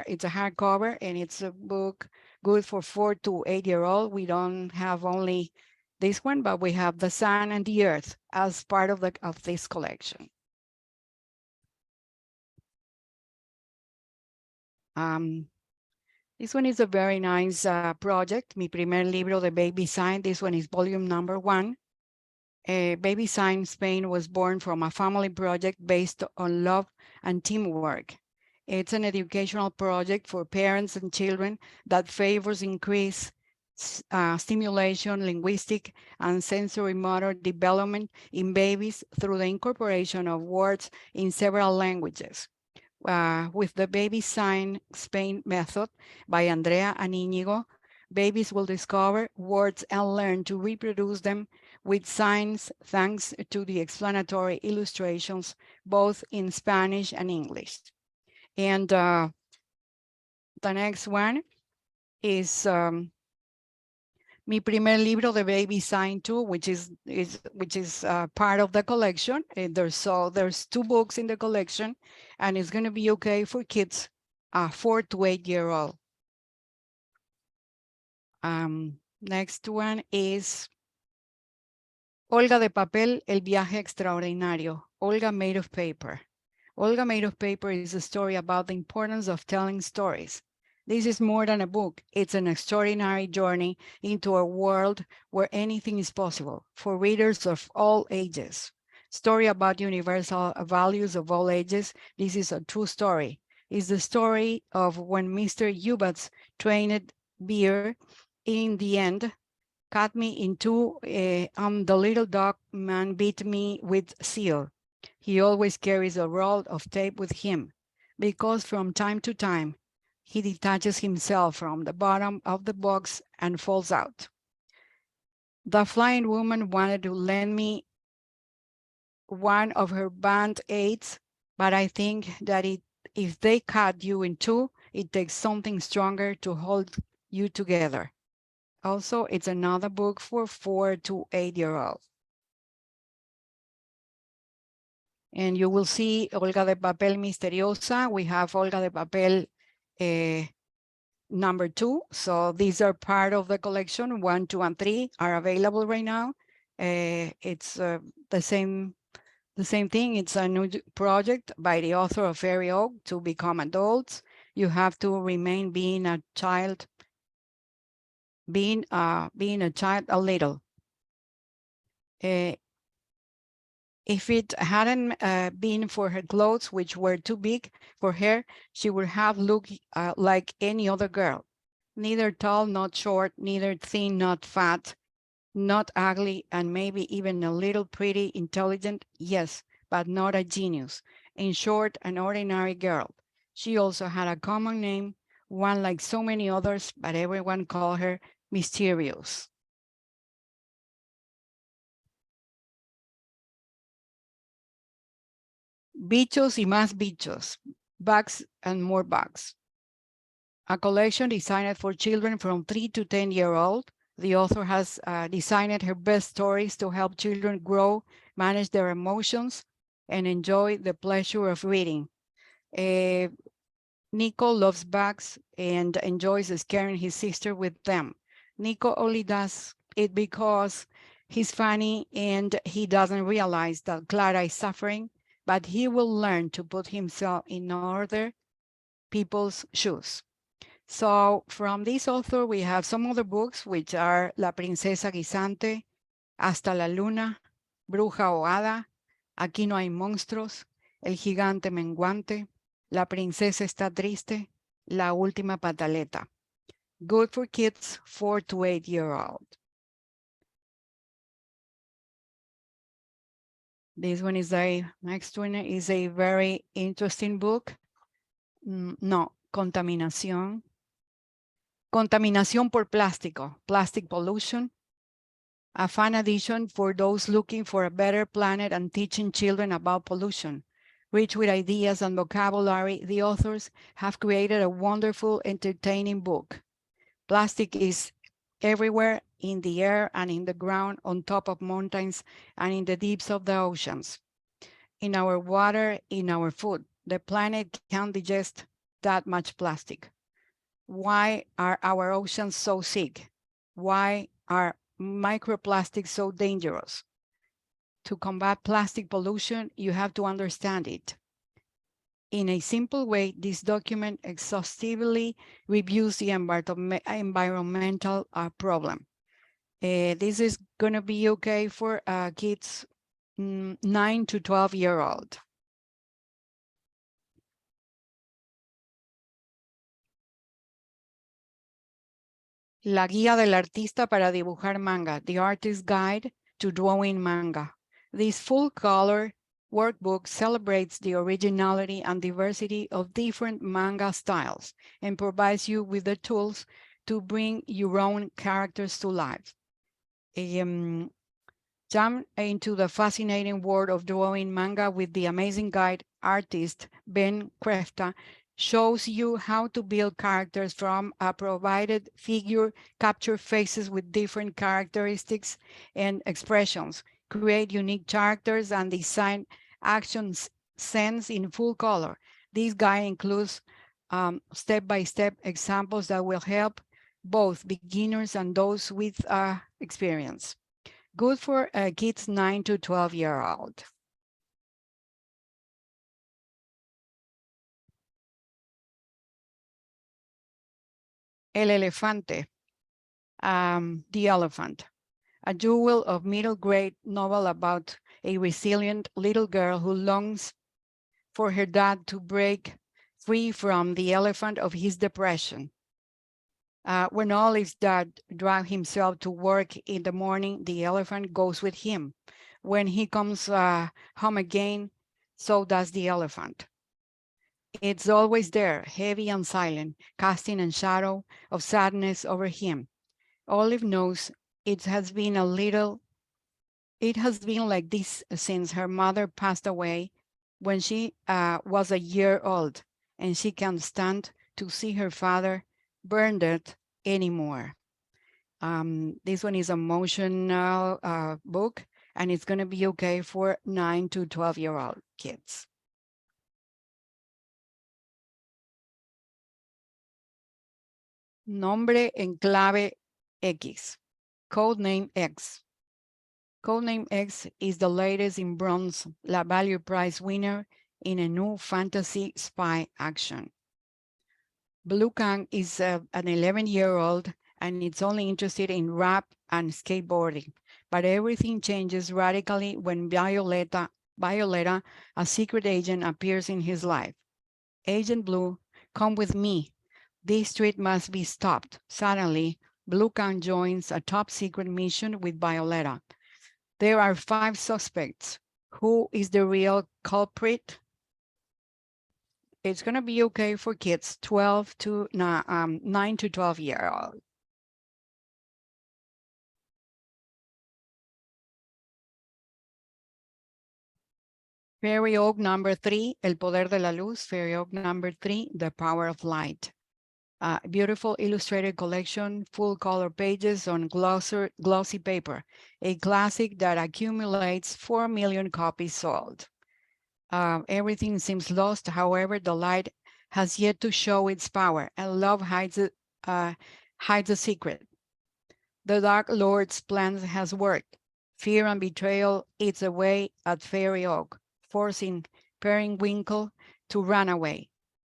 it's a hardcover, and it's a book good for 4 to 8-year-old. We don't have only this one, but we have the sun and the earth as part of this collection. This one is a very nice project. Mi primer libro de Baby Sign. This one is volume number 1. Baby Sign Spain was born from a family project based on love and teamwork. It's an educational project for parents and children that favors increased stimulation, linguistic, and sensory motor development in babies through the incorporation of words in several languages. With the Baby Sign Spain method by Andrea and Inigo, babies will discover words and learn to reproduce them with signs thanks to the explanatory illustrations, both in Spanish and English. And the next one is Mi Primer Libro de Baby Sign 2, which is part of the collection. And there's 2 books in the collection, and it's going to be okay for kids 4 to 8 year old. Next one is Olga de Papel, El Viaje Extraordinario, Olga Made of Paper. Olga Made of Paper is a story about the importance of telling stories. This is more than a book. It's an extraordinary journey into a world where anything is possible for readers of all ages. Story about universal values of all ages. This is a true story. It's the story of when Mr. Hubat's trained bear in the end cut me in two, the little dog man beat me with seal. He always carries a roll of tape with him because from time to time, he detaches himself from the bottom of the box and falls out. The flying woman wanted to lend me one of her band-aids, but I think that if they cut you in two, it takes something stronger to hold you together. Also, it's another book for 4 to 8 year olds. And you will see Olga de Papel Misteriosa. We have Olga de Papel number 2. So these are part of the collection. 1, 2, and 3 are available right now. It's the same thing. It's a new project by the author of Fairy Oak to become adults. You have to remain being a child, being a child a little. If it hadn't been for her clothes, which were too big for her, she would have looked like any other girl. Neither tall, not short, neither thin, not fat, not ugly, and maybe even a little pretty, intelligent, yes, but not a genius. In short, an ordinary girl. She also had a common name, one like so many others, but everyone called her Mysterious. Bichos y más bichos, bugs and more bugs. A collection designed for children from 3 to 10 year old. The author has designed her best stories to help children grow, manage their emotions, and enjoy the pleasure of reading. Nico loves bugs and enjoys scaring his sister with them. Nico only does it because he's funny and he doesn't realize that Clara is suffering, but he will learn to put himself in other people's shoes. So from this author, we have some other books, which are La Princesa Guisante, Hasta la Luna, Bruja o Hada, Aquí no hay monstruos, El Gigante Menguante, La Princesa está triste, La Última Pataleta. Good for kids 4 to 8 year old. This one is next one is a very interesting book. No, Contaminación. Contaminación por plástico, plastic pollution. A fun addition for those looking for a better planet and teaching children about pollution. Rich with ideas and vocabulary, the authors have created a wonderful, entertaining book. Plastic is everywhere, in the air and in the ground, on top of mountains and in the deeps of the oceans. In our water, in our food, the planet can't digest that much plastic. Why are our oceans so sick? Why are microplastics so dangerous? To combat plastic pollution, you have to understand it. In a simple way, this document exhaustively reviews the environmental problem. This is going to be okay for kids 9 to 12 year old. La guía del artista para dibujar manga, The Artist's Guide to Drawing Manga. This full-color workbook celebrates the originality and diversity of different manga styles and provides you with the tools to bring your own characters to life. Jump into the fascinating world of drawing manga with the amazing guide artist Ben Crefta shows you how to build characters from a provided figure, capture faces with different characteristics and expressions, create unique characters, and design action scenes in full color. This guide includes step-by-step examples that will help both beginners and those with experience. Good for kids 9 to 12-year-old. El Elefante, The Elephant, a jewel of middle grade novel about a resilient little girl who longs for her dad to break free from the elephant of his depression. When Olive's dad drives himself to work in the morning, the elephant goes with him. When he comes home again, so does the elephant. It's always there, heavy and silent, casting a shadow of sadness over him. Olive knows it has been like this since her mother passed away when she was a year old, and she can't stand to see her father burned anymore. This one is a emotional book, and it's going to be okay for 9 to 12-year-old kids. Nombre en clave X, Codename X. Codename X is the latest in bronze La Value Prize winner in a new fantasy spy action. Blue Kang is an 11-year-old and it's only interested in rap and skateboarding, but everything changes radically when Violeta, a secret agent, appears in his life. Agent Blue, come with me. This street must be stopped. Suddenly, Blue Kang joins a top secret mission with Violeta. There are 5 suspects. Who is the real culprit? It's going to be okay for kids 9 to 12-year-old. Fairy Oak number 3, El Poder de la Luz. Fairy Oak number 3, The Power of Light. Beautiful illustrated collection, full color pages on glossy paper. A classic that accumulates 4 million copies sold. Everything seems lost. However, the light has yet to show its power, and love hides a secret. The Dark Lord's plan has worked. Fear and betrayal eats away at Fairy Oak, forcing Periwinkle to run away.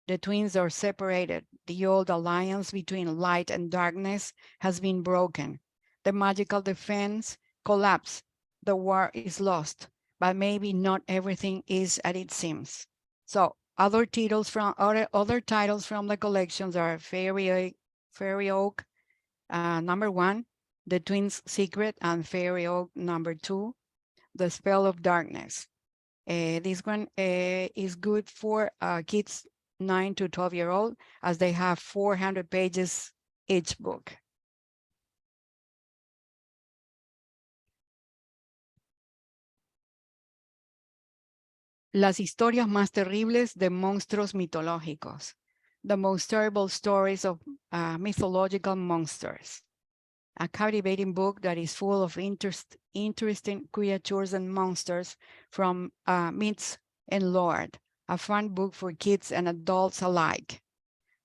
The twins are separated. The old alliance between light and darkness has been broken. The magical defense collapsed. The war is lost, but maybe not everything is as it seems. So other titles from the collections are Fairy Oak number 1, The Twins' Secret, and Fairy Oak number 2, The Spell of Darkness. This one is good for kids 9 to 12-year-old, as they have 400 pages each book. Las historias más terribles de monstruos mitológicos. The most terrible stories of mythological monsters. A captivating book that is full of interesting creatures and monsters from myths and lore. A fun book for kids and adults alike.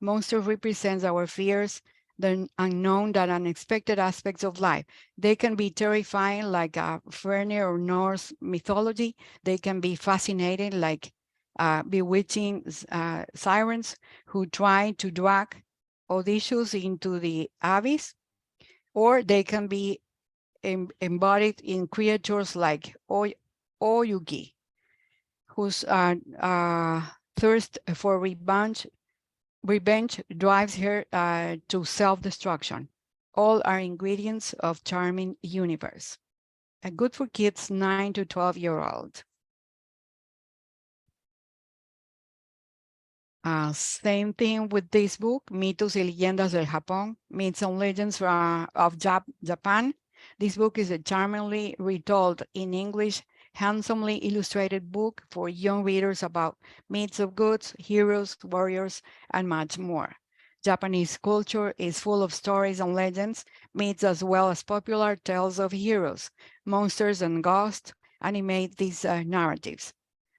Monsters represents our fears, the unknown, and unexpected aspects of life. They can be terrifying, like Fenrir or Norse mythology. They can be fascinating, like bewitching sirens who try to drag Odysseus into the abyss, or they can be embodied in creatures like Oyugi, whose thirst for revenge drives her to self-destruction. All are ingredients of charming universe. Good for kids 9 to 12-year-old. Same thing with this book, Mitos y Leyendas del Japón, Myths and Legends of Japan. This book is a charmingly retold in English, handsomely illustrated book for young readers about myths of gods, heroes, warriors, and much more. Japanese culture is full of stories and legends, myths as well as popular tales of heroes. Monsters and ghosts animate these narratives.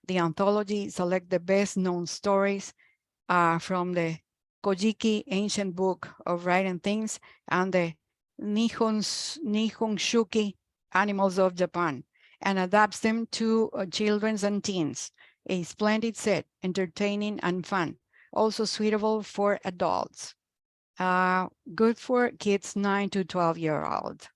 The anthology selects the best known stories from the Kojiki Ancient Book of Writing Things and the Nihonshuki Animals of Japan, and adapts them to children and teens. A splendid set, entertaining and fun, also suitable for adults. Good for kids 9 to 12-year-old.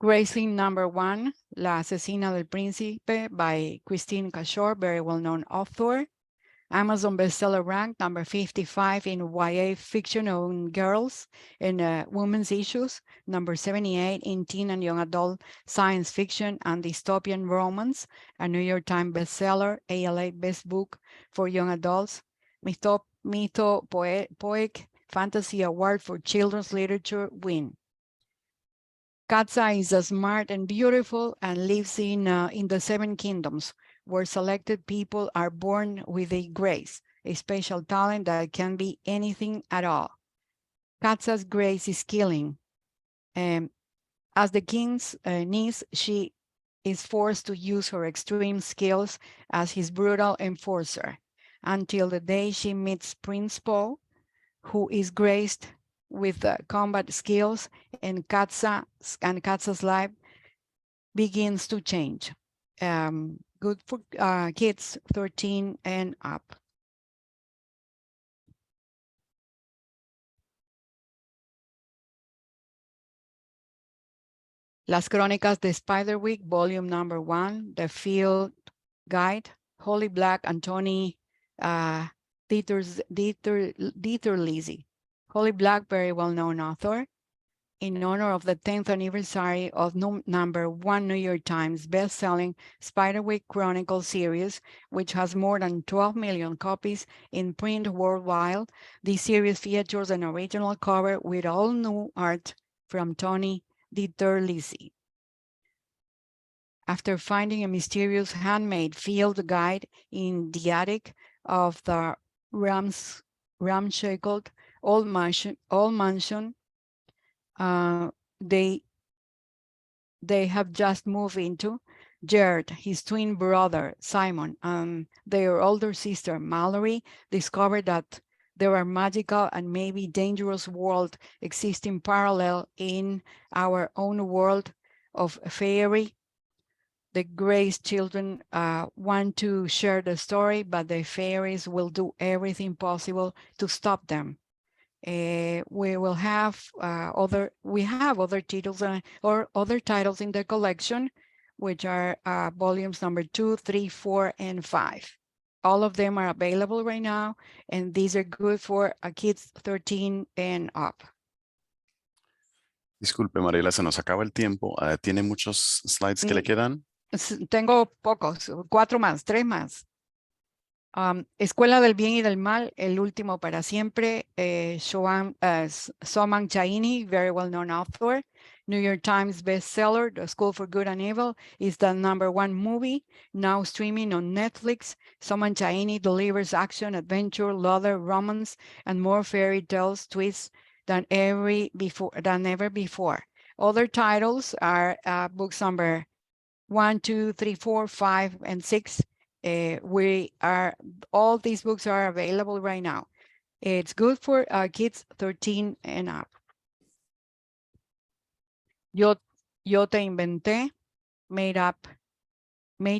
Graceling #1, La Asesina del Príncipe by Christine Cashore, very well-known author. Amazon bestseller rank number 55 in YA fiction on girls and women's issues, number 78 in teen and young adult science fiction and dystopian romance, a New York Times bestseller, ALA Best Book for Young Adults, Poetic Fantasy Award for Children's Literature win. Katza is smart and beautiful and lives in the 7 kingdoms, where selected people are born with a grace, a special talent that can be anything at all. Katza's grace is killing. As the king's niece, she is forced to use her extreme skills as his brutal enforcer, until the day she meets Prince Paul, who is graced with combat skills, and Katza's life begins to change. Good for kids 13 and up. Las Crónicas de Spiderwick, volume #1, the field guide, Holly Black and Tony Dieterlisi. Holly Black, very well-known author. In honor of the 10th anniversary of #1 New York Times best-selling Spiderwick Chronicle series, which has more than 12 million copies in print worldwide, this series features an original cover with all new art from Tony Dieterlisi. After finding a mysterious handmade field guide in the attic of the ramshackle old mansion, they have just moved into, Jared, his twin brother, Simon, and their older sister, Mallory, discovered that there are magical and maybe dangerous worlds existing parallel in our own world of fairy. The Grace children want to share the story, but the fairies will do everything possible to stop them. We will have other titles or other titles in the collection, which are volumes #2, 3, 4, and 5. All of them are available right now, and these are good for kids 13 and up. Disculpe, Mariela, se nos acaba el tiempo. ¿Tiene muchos slides que le quedan? Tengo pocos, 4 más, 3 más. Escuela del Bien y del Mal, El Último para Siempre, Soman Chaini, very well-known author, New York Times bestseller, The School for Good and Evil is the #1 movie, now streaming on Netflix. Soman Chaini delivers action, adventure, love, romance, and more fairy tales twists than ever before. Other titles are books number 1, 2, 3, 4, 5, and 6. All these books are available right now. It's good for kids 13 and up. Yo Te Inventé, Made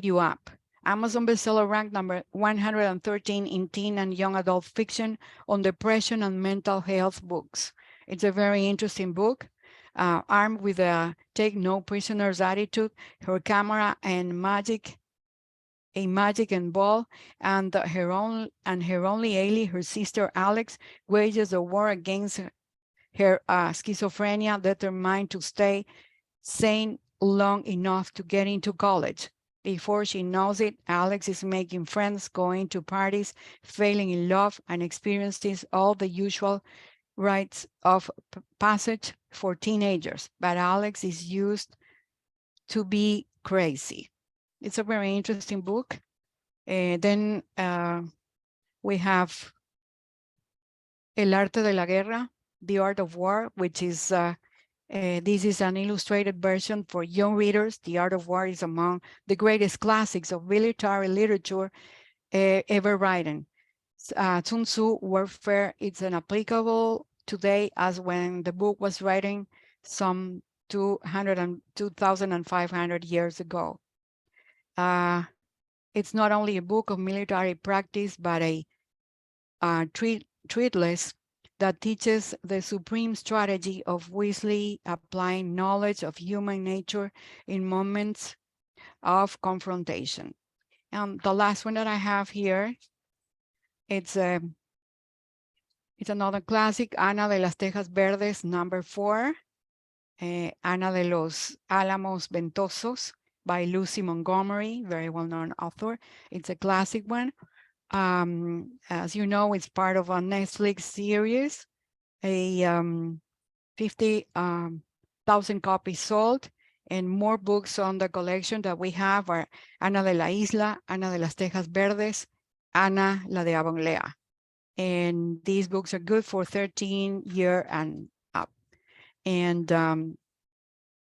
You Up. Amazon bestseller rank number 113 in teen and young adult fiction on depression and mental health books. It's a very interesting book. Armed with a take no prisoners attitude, her camera and magic a magic and ball, and her only Ailey, her sister Alex, wages a war against her schizophrenia, determined to stay sane long enough to get into college. Before she knows it, Alex is making friends, going to parties, falling in love, and experiences all the usual rites of passage for teenagers. But Alex is used to be crazy. It's a very interesting book. Then we have El Arte de la Guerra, The Art of War, which is, this is an illustrated version for young readers. The Art of War is among the greatest classics of military literature ever written. Sun Tzu warfare is applicable today as when the book was written some 2,500 years ago. It's not only a book of military practice, but a treatise that teaches the supreme strategy of wisely applying knowledge of human nature in moments of confrontation. And the last one that I have here, it's another classic, Ana de las Tejas Verdes, number 4, Ana de los Álamos Ventosos by Lucy Montgomery, very well-known author. It's a classic one. As you know, it's part of a Netflix series, a 50,000 copies sold, and more books on the collection that we have are Ana de la Isla, Ana de las Tejas Verdes, Ana la de Avonlea. And these books are good for 13 years and up. And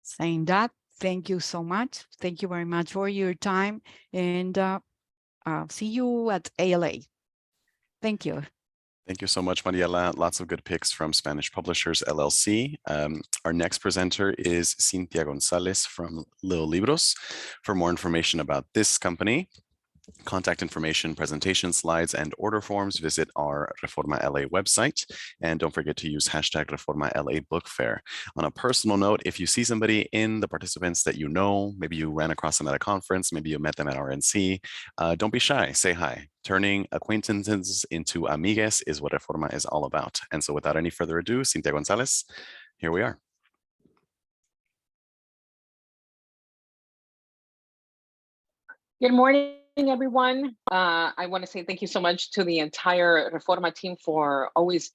saying that, thank you so much. Thank you very much for your time, and see you at ALA. Thank you. Thank you so much, Mariela. Lots of good picks from Spanish Publishers, LLC. Our next presenter is Cynthia Gonzalez from Lil Libros. For more information about this company, contact information, presentation slides, and order forms, visit our Reforma LA website. And don't forget to use hashtag Reforma LA Book Fair. On a personal note, if you see somebody in the participants that you know, maybe you ran across them at a conference, maybe you met them at RNC, don't be shy, say hi. Turning acquaintances into amigues is what Reforma is all about. And so without any further ado, Cynthia Gonzalez, here we are. Good morning, everyone. I want to say thank you so much to the entire Reforma team for always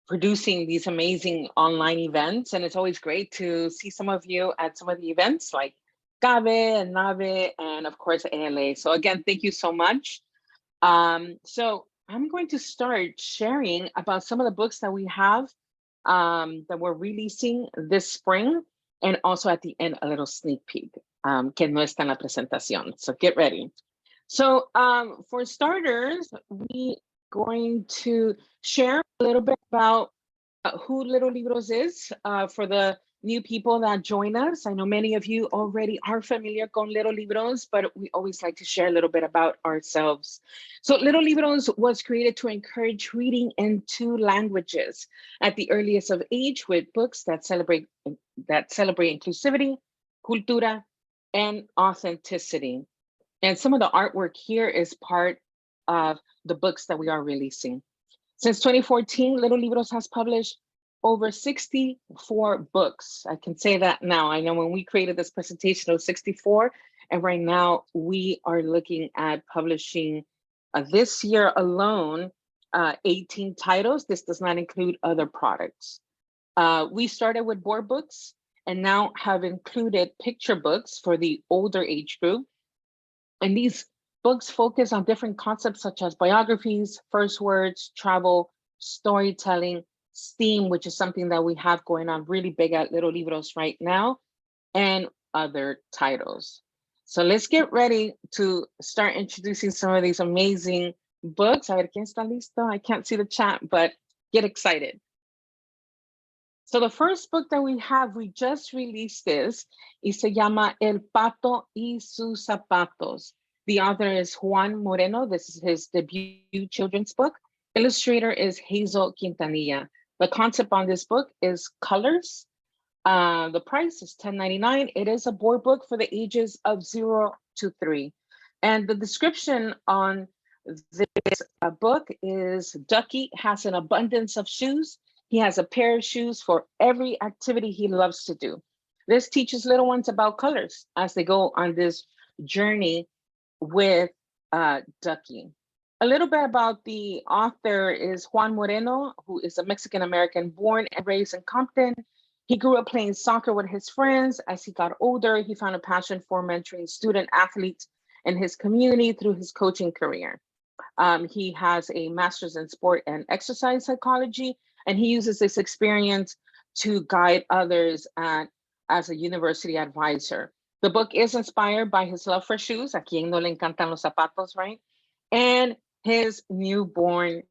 producing these amazing online events. And it's always great to see some of you at some of the events like GABE and NAVE and of course ALA. So again, thank you so much. So I'm going to start sharing about some of the books that we have that we're releasing this spring, and also at the end, a little sneak peek que no está en la presentación. So get ready. So for starters, we're going to share a little bit about who Lil Libros is for the new people that join us. I know many of you already are familiar con Lil Libros, but we always like to share a little bit about ourselves. So Lil Libros was created to encourage reading in 2 languages at the earliest of age, with books that celebrate inclusivity, cultura, and authenticity. And some of the artwork here is part of the books that we are releasing. Since 2014, Lil Libros has published over 64 books. I can say that now. I know when we created this presentation, it was 64. And right now we are looking at publishing this year alone, 18 titles. This does not include other products. We started with board books and now have included picture books for the older age group. And these books focus on different concepts such as biographies, first words, travel, storytelling, STEAM, which is something that we have going on really big at Lil Libros right now, and other titles. So let's get ready to start introducing some of these amazing books. A ver, ¿quién está listo? I can't see the chat, but get excited. So the first book that we just released this, y se llama El Pato y sus Zapatos. The author is Juan Moreno. This is his debut children's book. Illustrator is Hazel Quintanilla. The concept on this book is colors. The price is $10.99. It is a board book for the ages of 0 to 3. And the description on this book is Ducky has an abundance of shoes. He has a pair of shoes for every activity he loves to do. This teaches little ones about colors as they go on this journey with Ducky. A little bit about the author is Juan Moreno, who is a Mexican-American born and raised in Compton. He grew up playing soccer with his friends. As he got older, he found a passion for mentoring student athletes in his community through his coaching career. He has a master's in sport and exercise psychology, and he uses this experience to guide others as a university advisor. The book is inspired by his love for shoes. A quien no le encantan los zapatos, right? And his newborn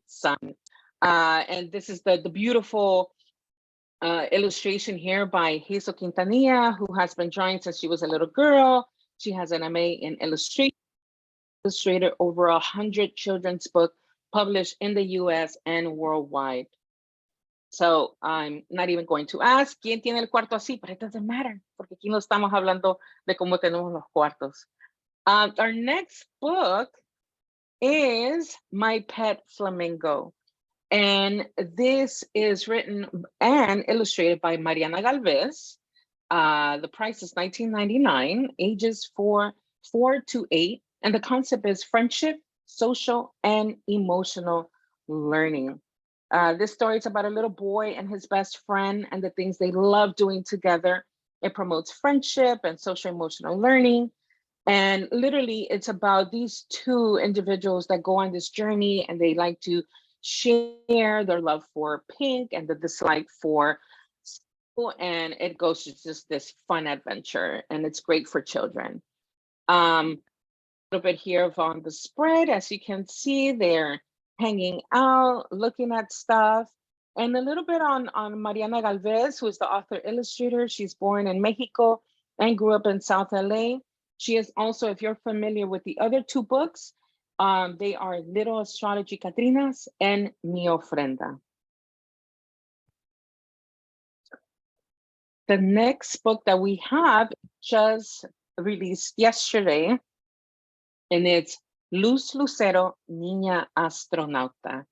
son. And this is the beautiful illustration here by Hazel Quintanilla, who has been drawing since she was a little girl. She has an MA in illustration, illustrated over 100 children's books published in the US and worldwide. So I'm not even going to ask quién tiene el cuarto así, but it doesn't matter, porque aquí no estamos hablando de cómo tenemos los cuartos. Our next book is My Pet Flamingo. And this is written and illustrated by Mariana Galvez. The price is $19.99, ages 4 to 8. And the concept is friendship, social, and emotional learning. This story is about a little boy and his best friend and the things they love doing together. It promotes friendship and social emotional learning. And literally, it's about these two individuals that go on this journey and they like to share their love for pink and the dislike for school. And it goes to just this fun adventure, and it's great for children. A little bit here on the spread, as you can see, they're hanging out, looking at stuff. And a little bit on Mariana Galvez, who is the author illustrator. She's born in Mexico and grew up in South LA. She is also, if you're familiar with the other two books, they are Little Astrology Catrinas and Mi Ofrenda. The next book that we have just released yesterday, and it's Luz Lucero, Niña Astronauta.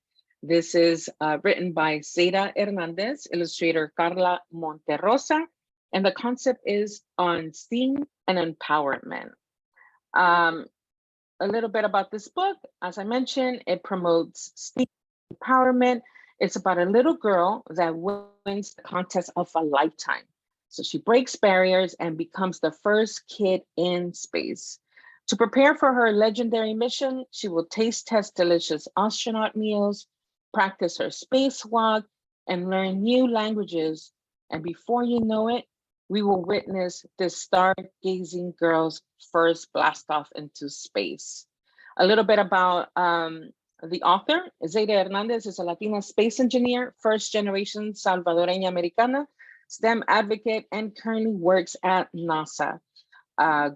This is written by Zeta Hernandez, illustrator Carla Monterrosa, and the concept is on STEAM and empowerment. A little bit about this book. As I mentioned, it promotes STEAM empowerment. It's about a little girl that wins the contest of a lifetime. So she breaks barriers and becomes the first kid in space. To prepare for her legendary mission, she will taste test delicious astronaut meals, practice her spacewalk, and learn new languages. And before you know it, we will witness this stargazing girl's first blast off into space. A little bit about the author. Zeta Hernandez is a Latina space engineer, first generation Salvadoreña Americana, STEM advocate, and currently works at NASA.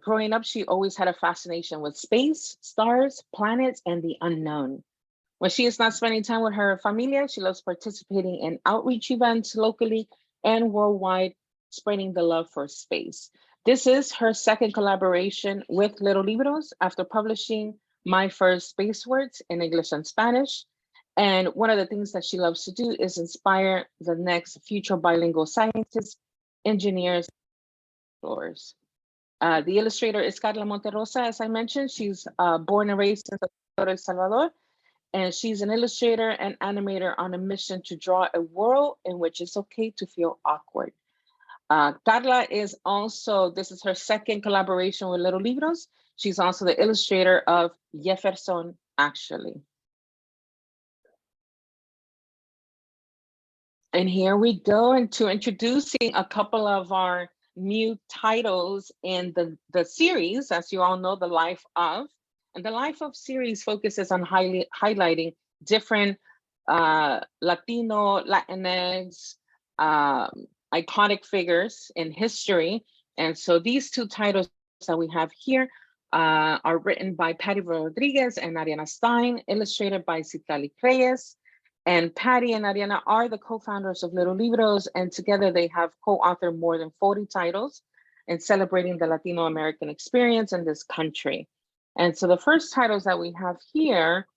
Growing up, she always had a fascination with space, stars, planets, and the unknown. When she is not spending time with her familia, she loves participating in outreach events locally and worldwide, spreading the love for space. This is her second collaboration with Lil Libros after publishing My First Space Words in English and Spanish. And one of the things that she loves to do is inspire the next future bilingual scientists, engineers, and explorers. The illustrator is Carla Monterrosa, as I mentioned. She's born and raised in El Salvador, and she's an illustrator and animator on a mission to draw a world in which it's okay to feel awkward. Carla is also, this is her second collaboration with Lil Libros. She's also the illustrator of Jefferson, Actually. And here we go into introducing a couple of our new titles in the series. As you all know, The Life Of. And The Life Of series focuses on highlighting different Latino, Latinx, iconic figures in history. And so these two titles that we have here are written by Patty Rodriguez and Ariana Stein, illustrated by Citlali Reyes. And Patty and Ariana are the co-founders of Lil Libros, and together they have co-authored more than 40 titles in celebrating the Latino American experience in this country. And so the first titles that we have here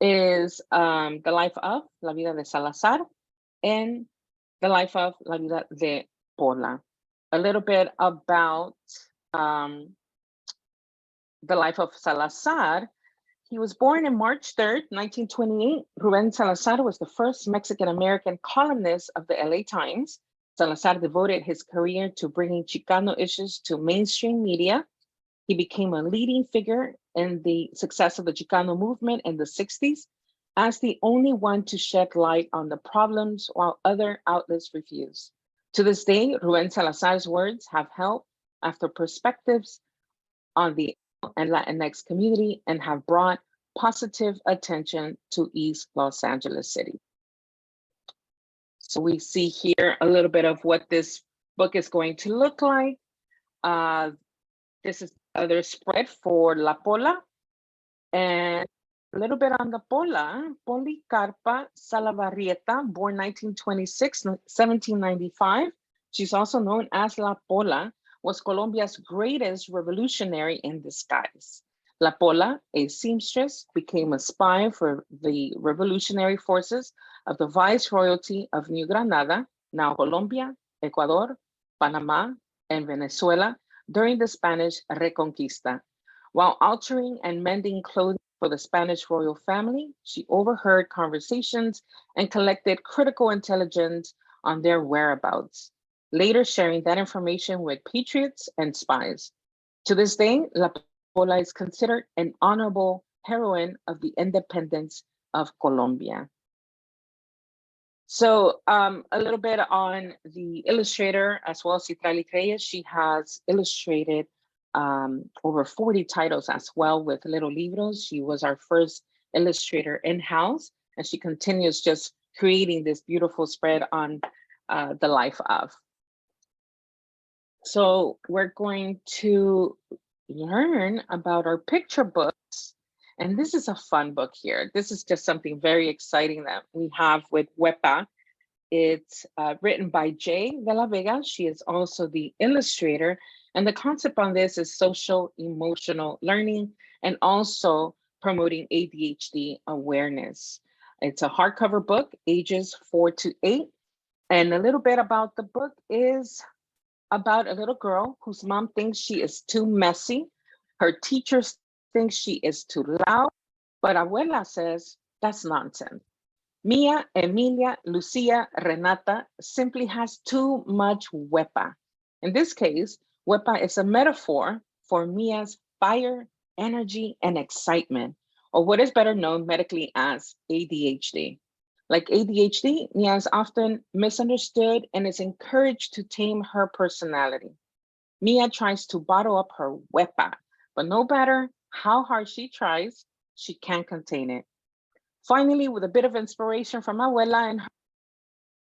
is The Life of La Vida de Salazar and The Life of La Vida de Pola. A little bit about the life of Salazar. He was born on March 3rd, 1928. Rubén Salazar was the first Mexican-American columnist of the LA Times. Salazar devoted his career to bringing Chicano issues to mainstream media. He became a leading figure in the success of the Chicano movement in the 60s as the only one to shed light on the problems while other outlets refused. To this day, Rubén Salazar's words have helped after perspectives on the and Latinx community and have brought positive attention to East Los Angeles City. So we see here a little bit of what this book is going to look like. This is other spread for La Pola, and a little bit on the Pola. Policarpa Salavarrieta, born 1926, 1795. She's also known as La Pola, was Colombia's greatest revolutionary in disguise. La Pola, a seamstress, became a spy for the revolutionary forces of the Viceroyalty of New Granada, now Colombia, Ecuador, Panama, and Venezuela during the Spanish Reconquista. While altering and mending clothing for the Spanish royal family, she overheard conversations and collected critical intelligence on their whereabouts, later sharing that information with patriots and spies. To this day, La Pola is considered an honorable heroine of the independence of Colombia. So a little bit on the illustrator as well, Citlali Reyes. She has illustrated over 40 titles as well with Lil Libros. She was our first illustrator in-house, and she continues just creating this beautiful spread on the life of. So we're going to learn about our picture books. And this is a fun book here. This is just something very exciting that we have with WEPA. It's written by Jay de la Vega. She is also the illustrator. And the concept on this is social emotional learning and also promoting ADHD awareness. It's a hardcover book, ages 4 to 8. And a little bit about the book is about a little girl whose mom thinks she is too messy. Her teachers think she is too loud, but Abuela says that's nonsense. Mia, Emilia, Lucia, Renata simply has too much WEPA. In this case, WEPA is a metaphor for Mia's fire, energy, and excitement, or what is better known medically as ADHD. Like ADHD, Mia is often misunderstood and is encouraged to tame her personality. Mia tries to bottle up her WEPA, but no matter how hard she tries, she can't contain it. Finally, with a bit of inspiration from Abuela, and her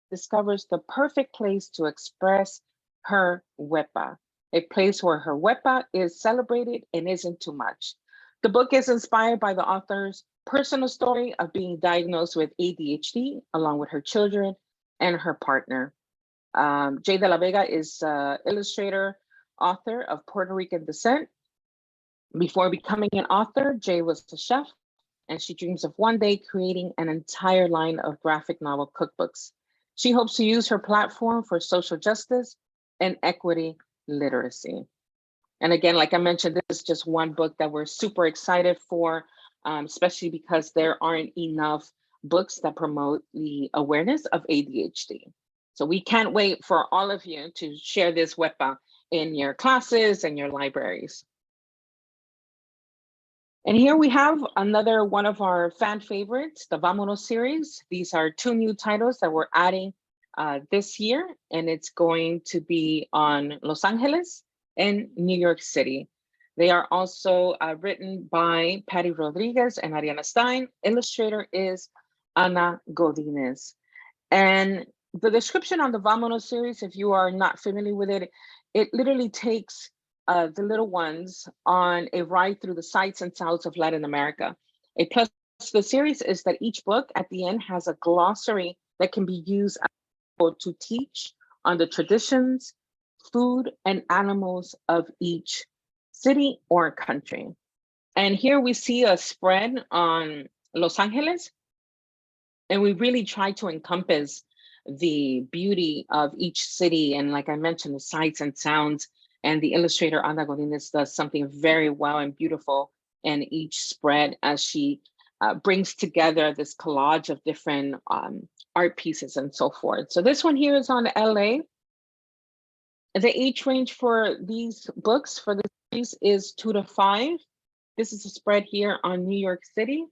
discovers the perfect place to express her WEPA, a place where her WEPA is celebrated and isn't too much. The book is inspired by the author's personal story of being diagnosed with ADHD, along with her children and her partner. Jay de la Vega is illustrator, author of Puerto Rican descent. Before becoming an author, Jay was a chef, and she dreams of one day creating an entire line of graphic novel cookbooks. She hopes to use her platform for social justice and equity literacy. And again, like I mentioned, this is just one book that we're super excited for, especially because there aren't enough books that promote the awareness of ADHD. So we can't wait for all of you to share this WEPA in your classes and your libraries. And here we have another one of our fan favorites, the Vámonos series. These are 2 new titles that we're adding this year, and it's going to be on Los Angeles and New York City. They are also written by Patty Rodriguez and Ariana Stein. Illustrator is Ana Godinez. And the description on the Vámonos series, if you are not familiar with it, it literally takes the little ones on a ride through the sights and sounds of Latin America. A plus to the series is that each book at the end has a glossary that can be used to teach on the traditions, food, and animals of each city or country. And here we see a spread on Los Angeles. And we really try to encompass the beauty of each city. And like I mentioned, the sights and sounds. And the illustrator, Ana Godinez, does something very well and beautiful in each spread as she brings together this collage of different art pieces and so forth. So this one here is on LA. The age range for these books for the series is 2 to 5. This is a spread here on New York City.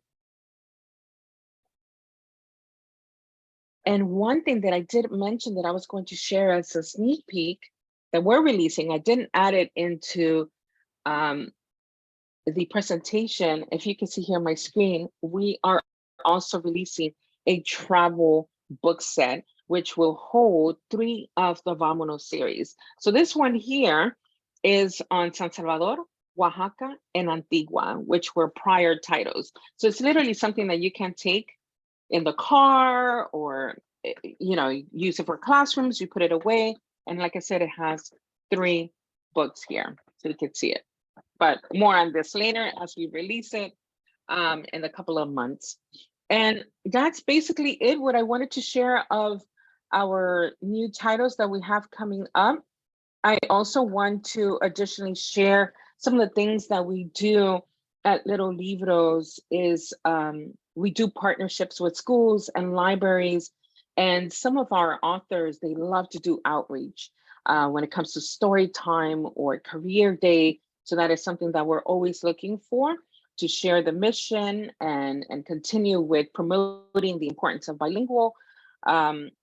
And one thing that I did mention that I was going to share as a sneak peek that we're releasing, I didn't add it into the presentation. If you can see here on my screen, we are also releasing a travel book set, which will hold 3 of the Vámonos series. So this one here is on San Salvador, Oaxaca, and Antigua, which were prior titles. So it's literally something that you can take in the car or, you know, use it for classrooms, you put it away. And like I said, it has 3 books here, so you can see it. But more on this later as we release it in a couple of months. And that's basically it, what I wanted to share of our new titles that we have coming up. I also want to additionally share some of the things that we do at Lil Libros is we do partnerships with schools and libraries, and some of our authors, they love to do outreach when it comes to story time or career day. So that is something that we're always looking for, to share the mission and continue with promoting the importance of bilingual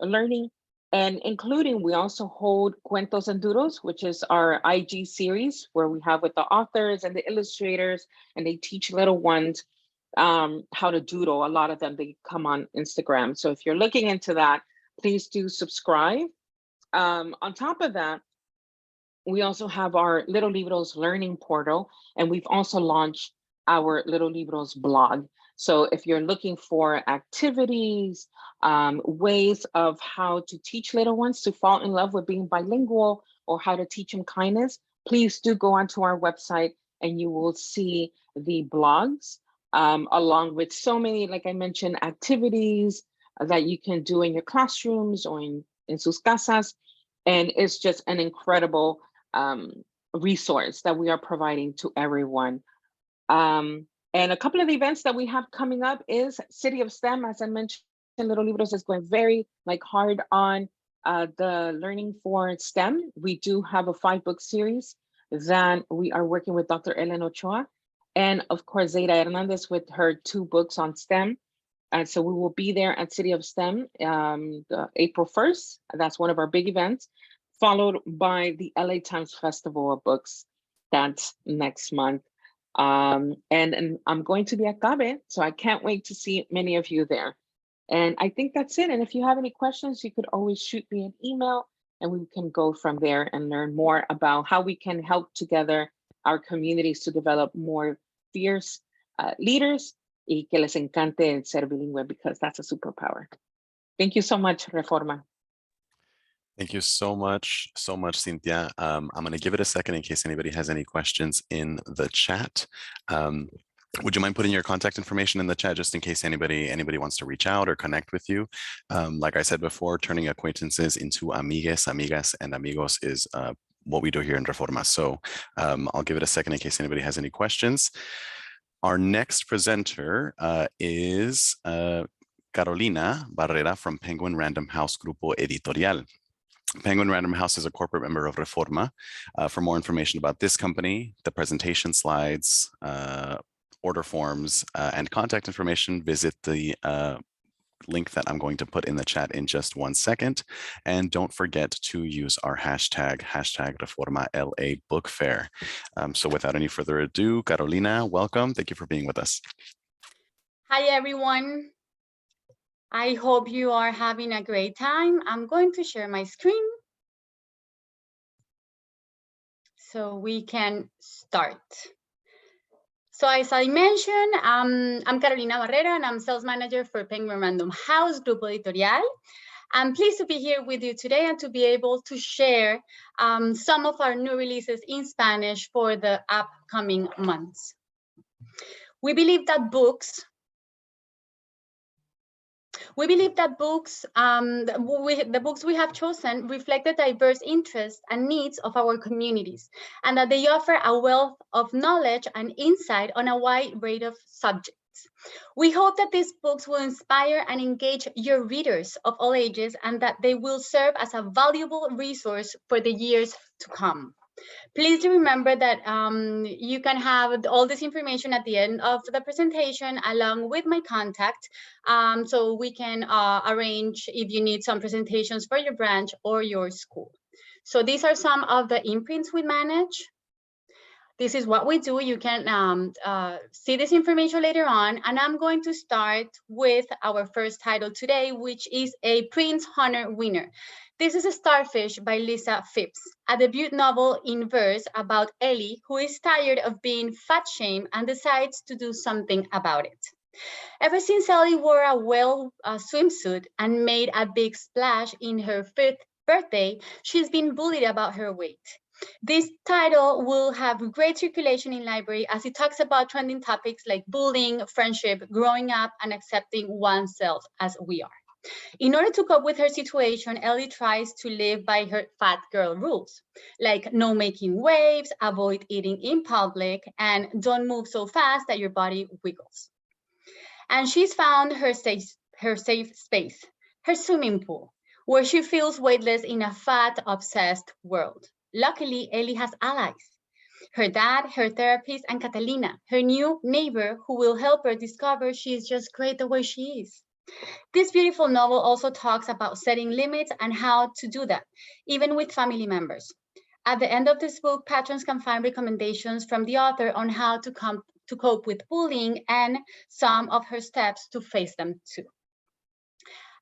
learning. And including, we also hold Cuentos and Doodles, which is our IG series where we have with the authors and the illustrators, and they teach little ones how to doodle. A lot of them, they come on Instagram. So if you're looking into that, please do subscribe. On top of that, we also have our Lil Libros learning portal, and we've also launched our Lil Libros blog. So if you're looking for activities, ways of how to teach little ones to fall in love with being bilingual, or how to teach them kindness, please do go onto our website and you will see the blogs, along with so many, like I mentioned, activities that you can do in your classrooms or in sus casas. And it's just an incredible resource that we are providing to everyone. And a couple of events that we have coming up is City of STEM. As I mentioned, Lil Libros is going very hard on the learning for STEM. We do have a 5-book series that we are working with Dr. Ellen Ochoa, and of course Zeta Hernandez with her 2 books on STEM. And so we will be there at City of STEM April 1st. That's one of our big events, followed by the LA Times Festival of Books. That's next month. And I'm going to be at Cabe, so I can't wait to see many of you there. And I think that's it. And if you have any questions, you could always shoot me an email and we can go from there and learn more about how we can help together our communities to develop more fierce leaders y que les encante ser bilingüe, because that's a superpower. Thank you so much, Reforma. Thank you so much, Cynthia. I'm going to give it a second in case anybody has any questions in the chat. Would you mind putting your contact information in the chat just in case anybody wants to reach out or connect with you? Like I said before, turning acquaintances into amigues, amigas, and amigos is what we do here in Reforma. So I'll give it a second in case anybody has any questions. Our next presenter is Carolina Barrera from Penguin Random House Grupo Editorial. Penguin Random House is a corporate member of Reforma. For more information about this company, the presentation slides, order forms, and contact information, visit the link that I'm going to put in the chat in just 1 second. And don't forget to use our hashtag Reforma LA Book Fair. So without any further ado, Carolina, welcome. Thank you for being with us. Hi, everyone. I hope you are having a great time. I'm going to share my screen so we can start. So as I mentioned, I'm Carolina Barrera, and I'm sales manager for Penguin Random House Grupo Editorial. I'm pleased to be here with you today and to be able to share some of our new releases in Spanish for the upcoming months. We believe that books, the books we have chosen reflect the diverse interests and needs of our communities, and that they offer a wealth of knowledge and insight on a wide range of subjects. We hope that these books will inspire and engage your readers of all ages, and that they will serve as a valuable resource for the years to come. Please remember that you can have all this information at the end of the presentation along with my contact, so we can arrange if you need some presentations for your branch or your school. So these are some of the imprints we manage. This is what we do. You can see this information later on, and I'm going to start with our first title today, which is a Prince Honor winner. This is a Starfish by Lisa Phipps, a debut novel in verse about Ellie, who is tired of being fat-shamed and decides to do something about it. Ever since Ellie wore a well swimsuit and made a big splash in her 5th birthday, she's been bullied about her weight. This title will have great circulation in library as it talks about trending topics like bullying, friendship, growing up, and accepting oneself as we are. In order to cope with her situation, Ellie tries to live by her fat girl rules, like no making waves, avoid eating in public, and don't move so fast that your body wiggles. And she's found her safe space, her swimming pool, where she feels weightless in a fat-obsessed world. Luckily, Ellie has allies. Her dad, her therapist, and Catalina, her new neighbor, who will help her discover she is just great the way she is. This beautiful novel also talks about setting limits and how to do that, even with family members. At the end of this book, patrons can find recommendations from the author on how to cope with bullying and some of her steps to face them too.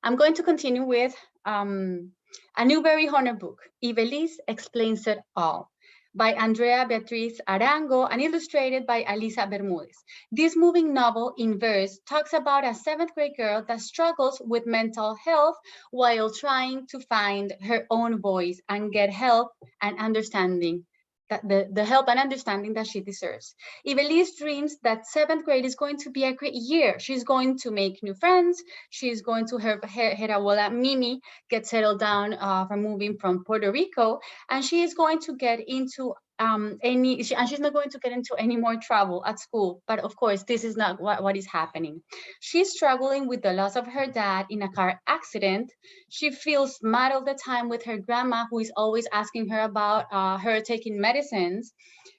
I'm going to continue with a Newbery Honor book, Ivelisse Explains It All, by Andrea Beatriz Arango and illustrated by Alisa Bermudez. This moving novel in verse talks about a 7th grade girl that struggles with mental health while trying to find her own voice and get help and understanding the help and understanding that she deserves. Ivelisse dreams that 7th grade is going to be a great year. She's going to make new friends. She's going to her abuela Mimi get settled down from moving from Puerto Rico, and she is going to get into she's not going to get into any more trouble at school. But of course, this is not what is happening. She's struggling with the loss of her dad in a car accident. She feels mad all the time with her grandma, who is always asking her about her taking medicines,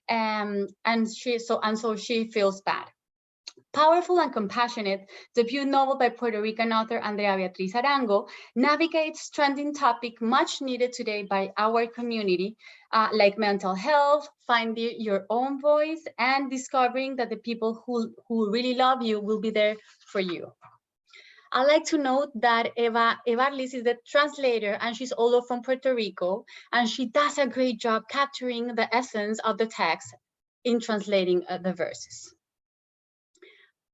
and so she feels bad. Powerful and compassionate, debut novel by Puerto Rican author Andrea Beatriz Arango navigates trending topic much needed today by our community, like mental health, finding your own voice, and discovering that the people who really love you will be there for you. I'd like to note that Eva Liz is the translator, and she's also from Puerto Rico, and she does a great job capturing the essence of the text in translating the verses.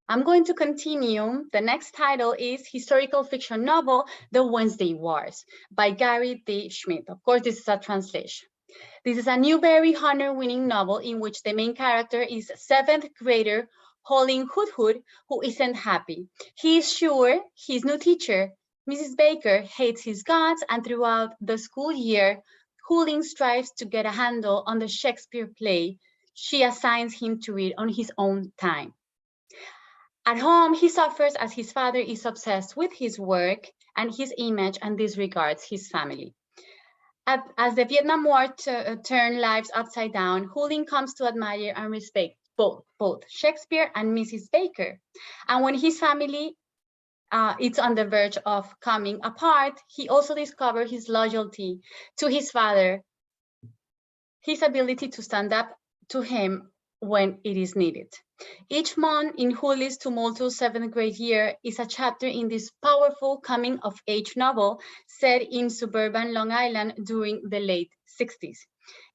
I'm going to continue. The next title is historical fiction novel, The Wednesday Wars, by Gary D. Schmidt. Of course, this is a translation. This is a Newbery Honor winning novel in which the main character is 7th grader Holling Hood, who isn't happy. He is sure his new teacher, Mrs. Baker, hates his guts, and throughout the school year, Holling strives to get a handle on the Shakespeare play she assigns him to read on his own time. At home, he suffers as his father is obsessed with his work and his image and disregards his family. As the Vietnam War turned lives upside down, Holling comes to admire and respect both Shakespeare and Mrs. Baker. And when his family is on the verge of coming apart, he also discovers his loyalty to his father, his ability to stand up to him when it is needed. Each month in Holling's tumultuous 7th grade year is a chapter in this powerful coming-of-age novel set in suburban Long Island during the late 60s.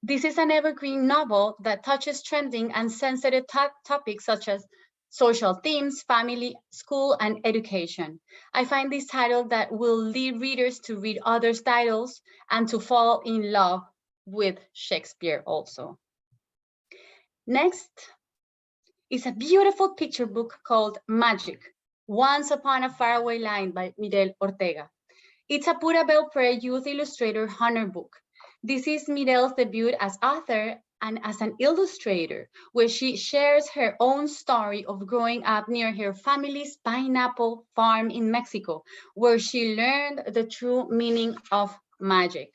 This is an evergreen novel that touches trending and sensitive topics such as social themes, family, school, and education. I find this title that will lead readers to read other titles and to fall in love with Shakespeare also. Next, is a beautiful picture book called Magic, Once Upon a Faraway Land by Miguel Ortega. It's a Pura Belpre Youth Illustrator Honor book. This is Mirel's debut as author and as an illustrator, where she shares her own story of growing up near her family's pineapple farm in Mexico, where she learned the true meaning of magic.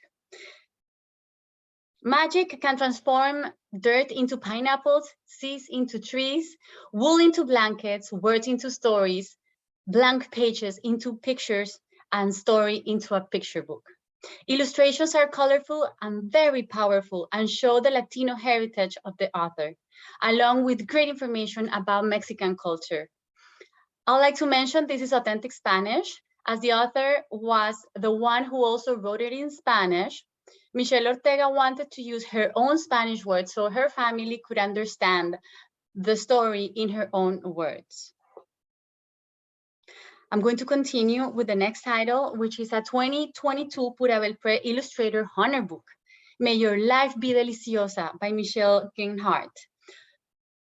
Magic can transform dirt into pineapples, seeds into trees, wool into blankets, words into stories, blank pages into pictures, and story into a picture book. Illustrations are colorful and very powerful and show the Latino heritage of the author, along with great information about Mexican culture. I'd like to mention this is authentic Spanish, as the author was the one who also wrote it in Spanish. Michelle Ortega wanted to use her own Spanish words so her family could understand the story in her own words. I'm going to continue with the next title, which is a 2022 Pura Belpre Illustrator Honor Book, May Your Life Be Deliciosa by Michelle Ginhart.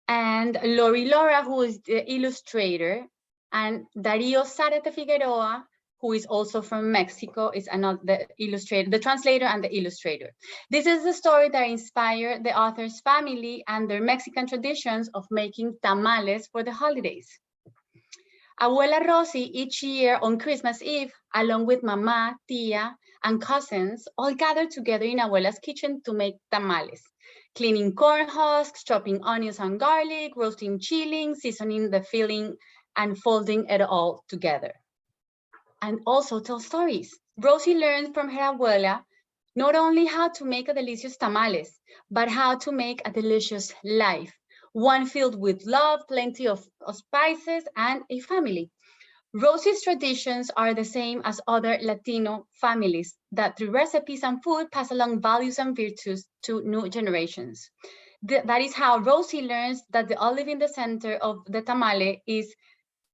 And Lori Laura, who is the illustrator, and Darío Zárate Figueroa, who is also from Mexico, is another illustrator, the translator and the illustrator. This is the story that inspired the author's family and their Mexican traditions of making tamales for the holidays. Abuela Rosy, each year on Christmas Eve, along with Mama, Tia, and cousins, all gather together in Abuela's kitchen to make tamales, cleaning corn husks, chopping onions and garlic, roasting chili, seasoning the filling, and folding it all together. And also tell stories. Rosie learned from her abuela not only how to make a delicious tamales, but how to make a delicious life, one filled with love, plenty of spices, and a family. Rosie's traditions are the same as other Latino families that through recipes and food pass along values and virtues to new generations. That is how Rosie learns that the olive in the center of the tamale is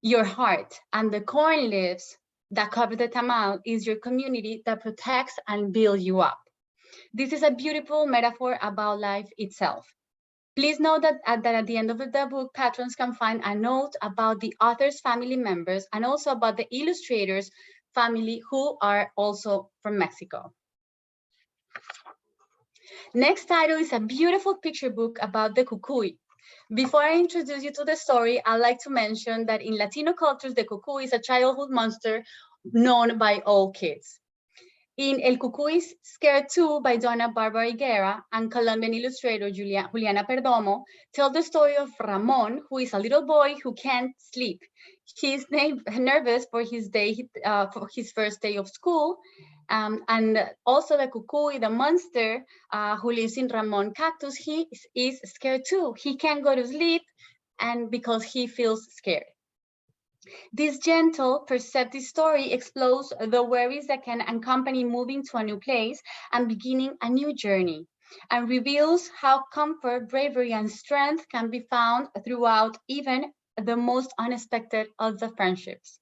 your heart, and the corn leaves that cover the tamal is your community that protects and builds you up. This is a beautiful metaphor about life itself. Please note that at the end of the book, patrons can find a note about the author's family members and also about the illustrator's family who are also from Mexico. Next title is a beautiful picture book about the cucuy. Before I introduce you to the story, I'd like to mention that in Latino cultures, the cucuy is a childhood monster known by all kids. In El Cucuy's Scared 2 by Donna Barbara Higuera and Colombian illustrator Juliana Perdomo tell the story of Ramon, who is a little boy who can't sleep. He's nervous for his first day of school. And also the cucuy, the monster who lives in Ramon Cactus, he is scared too. He can't go to sleep and because he feels scared. This gentle, perceptive story explores the worries that can accompany moving to a new place and beginning a new journey, and reveals how comfort, bravery, and strength can be found throughout even the most unexpected of the friendships.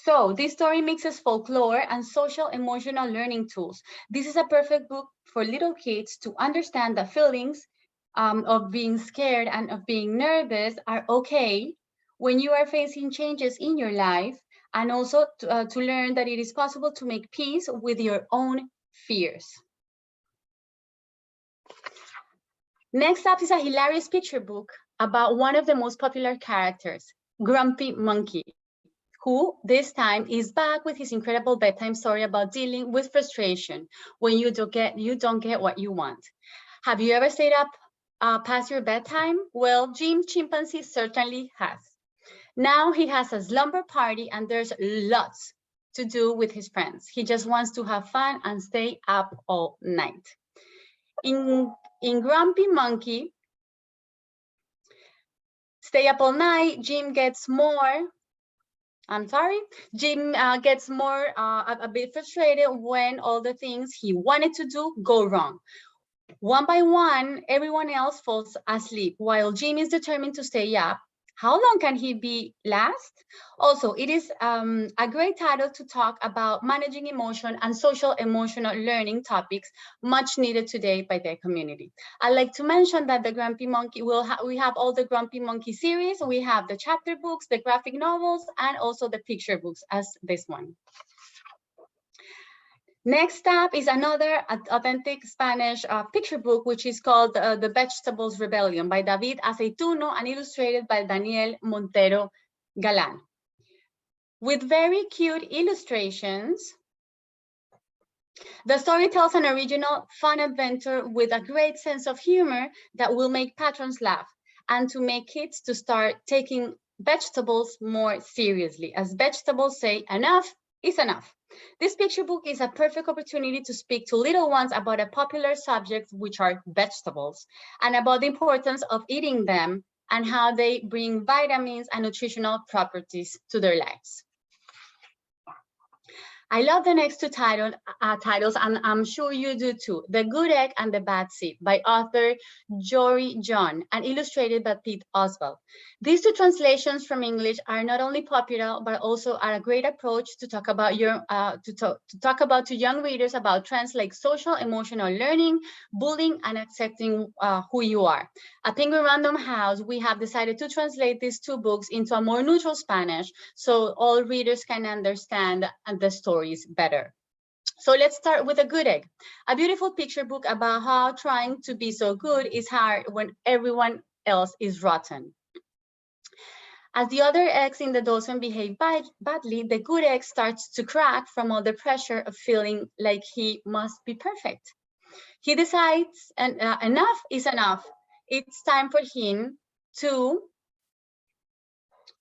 So this story mixes folklore and social emotional learning tools. This is a perfect book for little kids to understand that feelings of being scared and of being nervous are okay when you are facing changes in your life, and also to learn that it is possible to make peace with your own fears. Next up is a hilarious picture book about one of the most popular characters, Grumpy Monkey, who this time is back with his incredible bedtime story about dealing with frustration when you don't get what you want. Have you ever stayed up past your bedtime? Well, Jim Chimpanzee certainly has. Now he has a slumber party and there's lots to do with his friends. He just wants to have fun and stay up all night. In Grumpy Monkey, Stay Up All Night, Jim gets more, a bit frustrated when all the things he wanted to do go wrong. One by one, everyone else falls asleep while Jim is determined to stay up, How long can he be last? Also, it is a great title to talk about managing emotion and social emotional learning topics much needed today by the community. I'd like to mention that the Grumpy Monkey we have all the Grumpy Monkey series. We have the chapter books, the graphic novels, and also the picture books as this one. Next up is another authentic Spanish picture book, which is called The Vegetables Rebellion by David Aceituno and illustrated by Daniel Montero Galan. With very cute illustrations, the story tells an original, fun adventure with a great sense of humor that will make patrons laugh and to make kids to start taking vegetables more seriously. As vegetables say, enough is enough. This picture book is a perfect opportunity to speak to little ones about a popular subject, which are vegetables, and about the importance of eating them and how they bring vitamins and nutritional properties to their lives. I love the next two titles, and I'm sure you do too. The Good Egg and the Bad Seed by author Jory John and illustrated by Pete Oswald. These two translations from English are not only popular, but also are a great approach to talk about to young readers about trends like social emotional learning, bullying, and accepting who you are. At Penguin Random House, we have decided to translate these two books into a more neutral Spanish so all readers can understand the stories better. So let's start with A Good Egg, a beautiful picture book about how trying to be so good is hard when everyone else is rotten. As the other eggs in the dozen behave badly, the good egg starts to crack from all the pressure of feeling like he must be perfect. He decides enough is enough. It's time for him to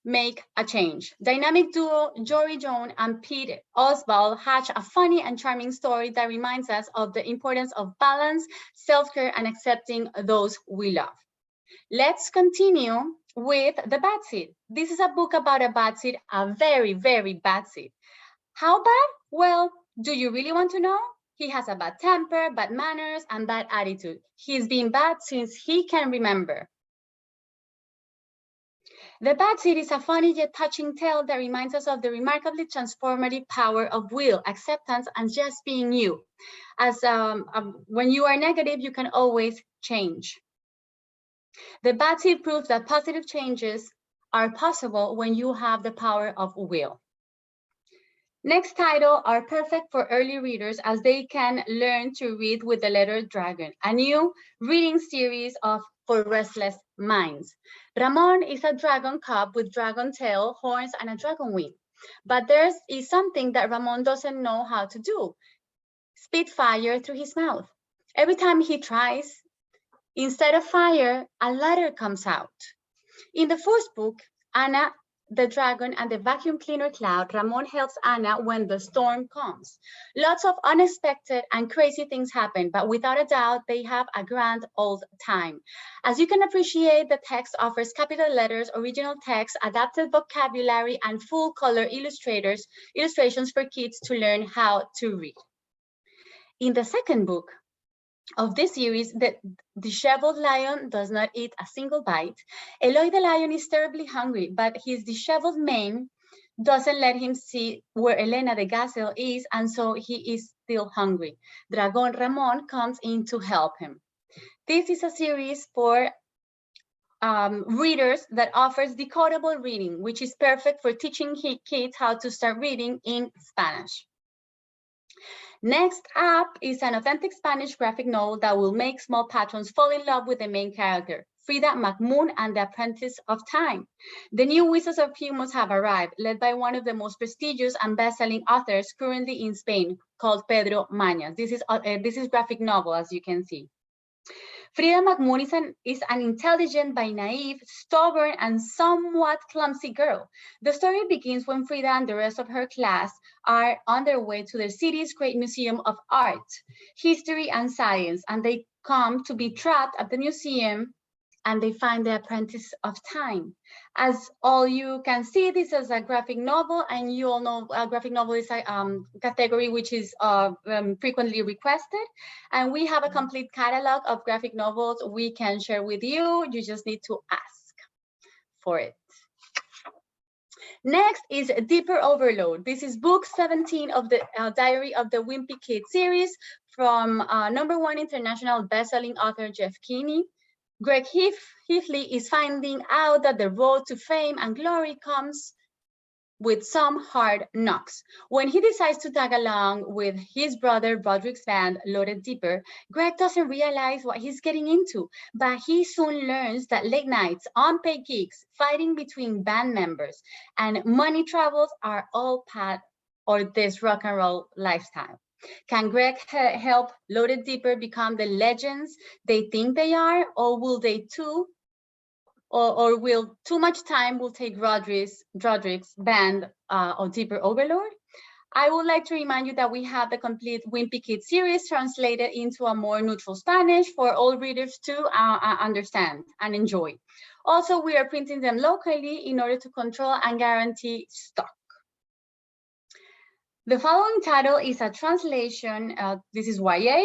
make a change. Dynamic duo Jory Jones and Pete Oswald hatch a funny and charming story that reminds us of the importance of balance, self-care, and accepting those we love. Let's continue with The Bad Seed. This is a book about a bad seed, a very, very bad seed. How bad? Well, do you really want to know? He has a bad temper, bad manners, and bad attitude. He's been bad since he can remember. The Bad Seed is a funny yet touching tale that reminds us of the remarkably transformative power of will, acceptance, and just being you. As when you are negative, you can always change. The Bad Seed proves that positive changes are possible when you have the power of will. Next title are perfect for early readers as they can learn to read with the letter dragon, a new reading series for restless minds. Ramon is a dragon cub with dragon tail, horns, and a dragon wing. But there is something that Ramon doesn't know how to do: spit fire through his mouth. Every time he tries, instead of fire, a ladder comes out. In the first book, Anna the Dragon and the Vacuum Cleaner Cloud, Ramon helps Anna when the storm comes. Lots of unexpected and crazy things happen, but without a doubt, they have a grand old time. As you can appreciate, the text offers capital letters, original text, adapted vocabulary, and full color illustrations for kids to learn how to read. In the second book of this series, the disheveled lion does not eat a single bite. Eloy the lion is terribly hungry, but his disheveled mane doesn't let him see where Elena the gazelle is, and so he is still hungry. Dragon Ramon comes in to help him. This is a series for readers that offers decodable reading, which is perfect for teaching kids how to start reading in Spanish. Next up is an authentic Spanish graphic novel that will make small patrons fall in love with the main character, Frida McMoon and the Apprentice of Time. The new Wizards of Humor have arrived, led by one of the most prestigious and best-selling authors currently in Spain, called Pedro Mañas. This is graphic novel, as you can see. Frida McMoon is an intelligent but naive, stubborn, and somewhat clumsy girl. The story begins when Frida and the rest of her class are on their way to the city's great museum of art, history, and science, and they come to be trapped at the museum and they find the Apprentice of Time. As all you can see, this is a graphic novel, and you all know a graphic novel is a category which is frequently requested. And we have a complete catalog of graphic novels we can share with you. You just need to ask for it. Next is Deeper Overload. This is book 17 of the Diary of the Wimpy Kid series from #1 international bestselling author Jeff Kinney. Greg Heafley is finding out that the road to fame and glory comes with some hard knocks. When he decides to tag along with his brother Roderick's band, Loaded Deeper, Greg doesn't realize what he's getting into, but he soon learns that late nights, unpaid gigs, fighting between band members, and money travels are all part of this rock and roll lifestyle. Can Greg help Loaded Deeper become the legends they think they are, or will they too? Or will too much time will take Roderick's band or Deeper Overlord? I would like to remind you that we have the complete Wimpy Kid series translated into a more neutral Spanish for all readers to understand and enjoy. Also, we are printing them locally in order to control and guarantee stock. The following title is a translation, this is YA,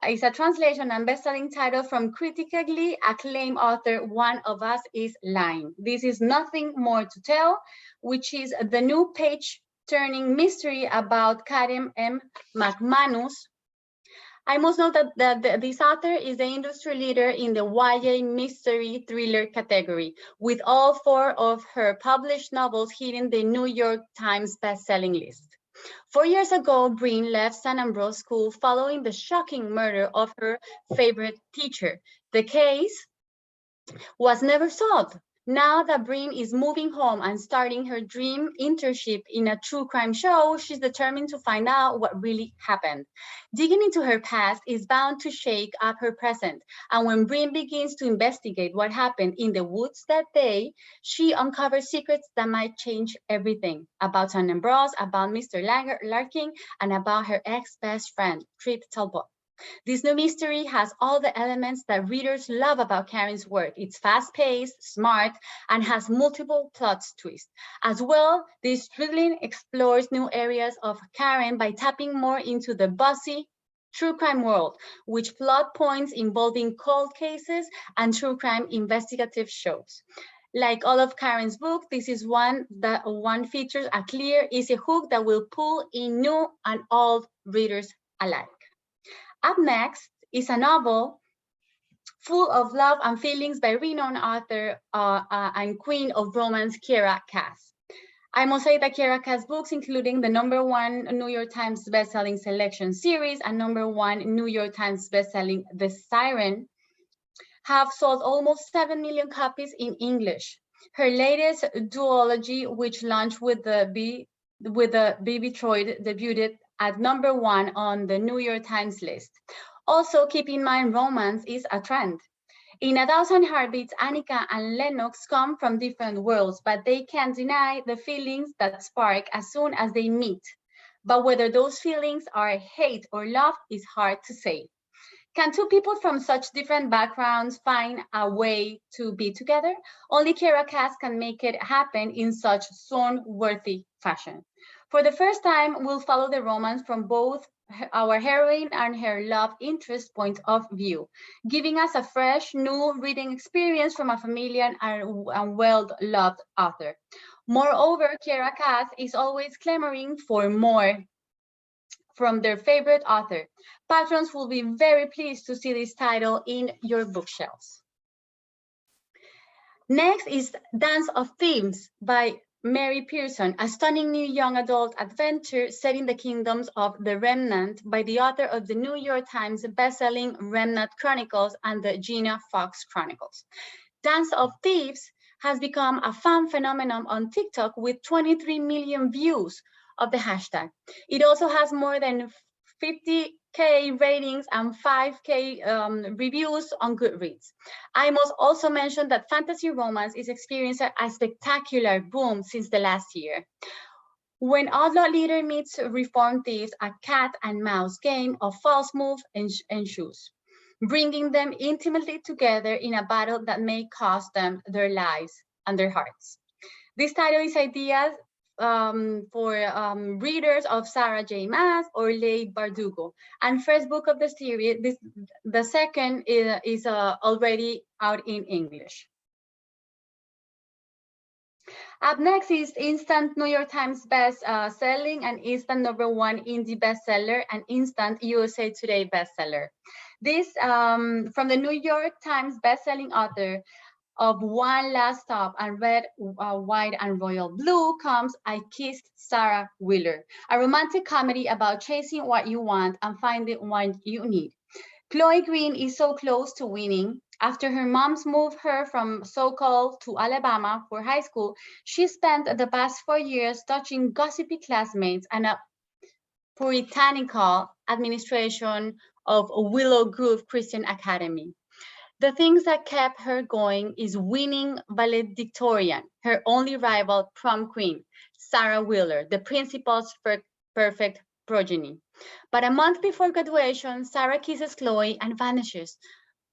it's a translation and best-selling title from critically acclaimed author One of Us is Lying. This is Nothing More to Tell, which is the new page-turning mystery about Karen M. McManus. I must note that this author is the industry leader in the YA mystery thriller category, with all 4 of her published novels hitting the New York Times best-selling list. 4 years ago, Breen left St. Ambrose School following the shocking murder of her favorite teacher. The case was never solved. Now that Breen is moving home and starting her dream internship in a true crime show, she's determined to find out what really happened. Digging into her past is bound to shake up her present. And when Breen begins to investigate what happened in the woods that day, she uncovers secrets that might change everything about St. Ambrose, about Mr. Larkin, and about her ex-best friend, Trip Talbot. This new mystery has all the elements that readers love about Karen's work. It's fast-paced, smart, and has multiple plot twists. As well, this thrilling explores new areas of Karen by tapping more into the buzzy true crime world, with plot points involving cold cases and true crime investigative shows. Like all of Karen's books, this is one features a clear, easy hook that will pull in new and old readers alike. Up next is a novel full of love and feelings by renowned author and queen of romance, Kiera Cass. I must say that Kiera Cass books, including the #1 New York Times bestselling Selection series and #1 New York Times bestselling The Siren, have sold almost 7 million copies in English. Her latest duology, which launched with the Baby Troy, debuted at #1 on the New York Times list. Also, keep in mind, romance is a trend. In 1,000 Heartbeats, Annika and Lennox come from different worlds, but they can't deny the feelings that spark as soon as they meet. But whether those feelings are hate or love is hard to say. Can 2 people from such different backgrounds find a way to be together? Only Kiera Cass can make it happen in such swoon-worthy fashion. For the first time, we'll follow the romance from both our heroine and her love interest point of view, giving us a fresh, new reading experience from a familiar and well-loved author. Moreover, Kiera Cass is always clamoring for more from their favorite author. Patrons will be very pleased to see this title in your bookshelves. Next is Dance of Thieves by Mary Pearson, a stunning new young adult adventure set in the kingdoms of the Remnant by the author of the New York Times bestselling Remnant Chronicles and the Gina Fox Chronicles. Dance of Thieves has become a fan phenomenon on TikTok with 23 million views of the hashtag. It also has more than 50K ratings and 5K reviews on Goodreads. I must also mention that fantasy romance is experiencing a spectacular boom since the last year. When Outlaw Leader meets Reformed Thieves, a cat and mouse game of false moves and shoes, bringing them intimately together in a battle that may cost them their lives and their hearts. This title is ideal for readers of Sarah J. Maas or Leigh Bardugo. And first book of the series, the second is already out in English. Up next is instant New York Times best-selling and instant #1 indie bestseller and instant USA Today bestseller. This from the New York Times bestselling author of One Last Stop and Red, White, and Royal Blue comes I Kissed Sarah Wheeler, a romantic comedy about chasing what you want and finding what you need. Chloe Green is so close to winning. After her mom's moved her from SoCal to Alabama for high school, she spent the past 4 years dodging gossipy classmates and a puritanical administration of Willow Grove Christian Academy. The things that kept her going is winning valedictorian, her only rival prom queen, Sarah Wheeler, the principal's perfect progeny. But a month before graduation, Sarah kisses Chloe and vanishes.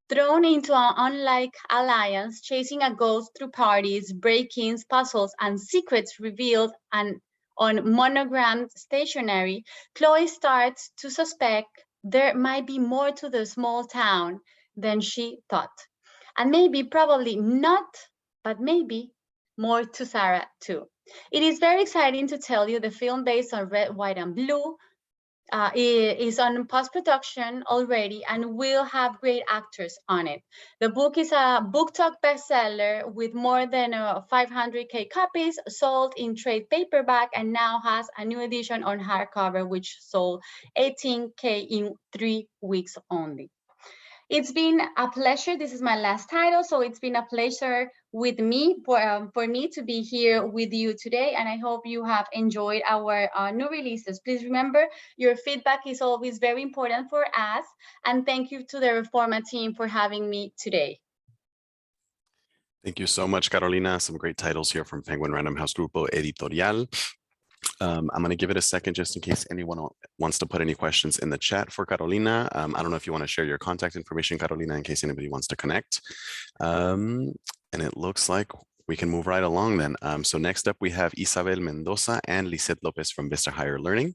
Thrown into an unlike alliance, chasing a ghost through parties, break-ins, puzzles, and secrets revealed on monogrammed stationery, Chloe starts to suspect there might be more to the small town than she thought. And maybe, probably not, but maybe more to Sarah too. It is very exciting to tell you the film based on Red, White, and Blue is on post-production already and will have great actors on it. The book is a book talk bestseller with more than 500,000 copies sold in trade paperback and now has a new edition on hardcover which sold 18,000 in 3 weeks only. It's been a pleasure. This is my last title, so it's been a pleasure with me for me to be here with you today, and I hope you have enjoyed our new releases. Please remember, your feedback is always very important for us, and thank you to the REFORMA team for having me today. Thank you so much, Carolina. Some great titles here from Penguin Random House Grupo Editorial. I'm going to give it a second just in case anyone wants to put any questions in the chat for Carolina. I don't know if you want to share your contact information, Carolina, in case anybody wants to connect. And it looks like we can move right along then. So next up, we have Isabel Mendoza and Lisette Lopez from Vista Higher Learning.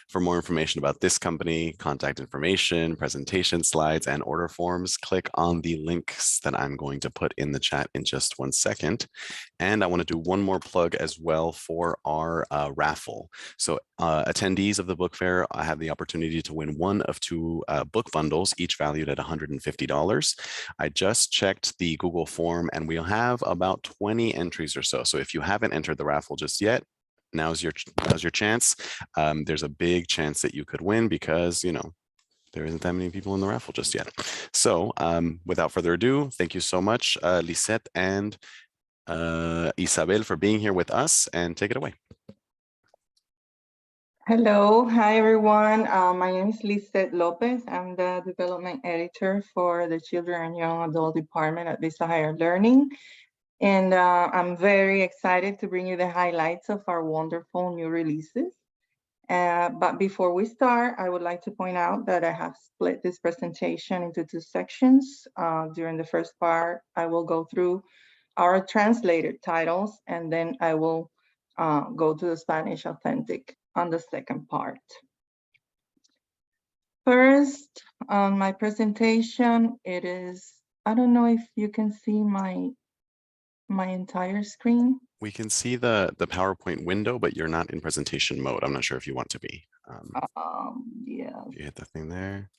For more information about this company, contact information, presentation slides, and order forms, click on the links that I'm going to put in the chat in just 1 second. And I want to do one more plug as well for our raffle. So attendees of the book fair have the opportunity to win one of 2 book bundles, each valued at $150. I just checked the Google form and we'll have about 20 entries or so. So if you haven't entered the raffle just yet, now's your chance. There's a big chance that you could win because, you know, there isn't that many people in the raffle just yet. So without further ado, thank you so much, Lisette and Isabel, for being here with us, and take it away. Hello, hi everyone. My name is Lisette Lopez. I'm the development editor for the Children and Young Adult Department at Vista Higher Learning. And I'm very excited to bring you the highlights of our wonderful new releases. But before we start, I would like to point out that I have split this presentation into 2 sections. During the first part, I will go through our translated titles, and then I will go to the Spanish authentic on the second part. First, on my presentation, it is, I don't know if you can see my entire screen. We can see the PowerPoint window, but you're not in presentation mode. I'm not sure if you want to be. Yeah. You hit the thing there.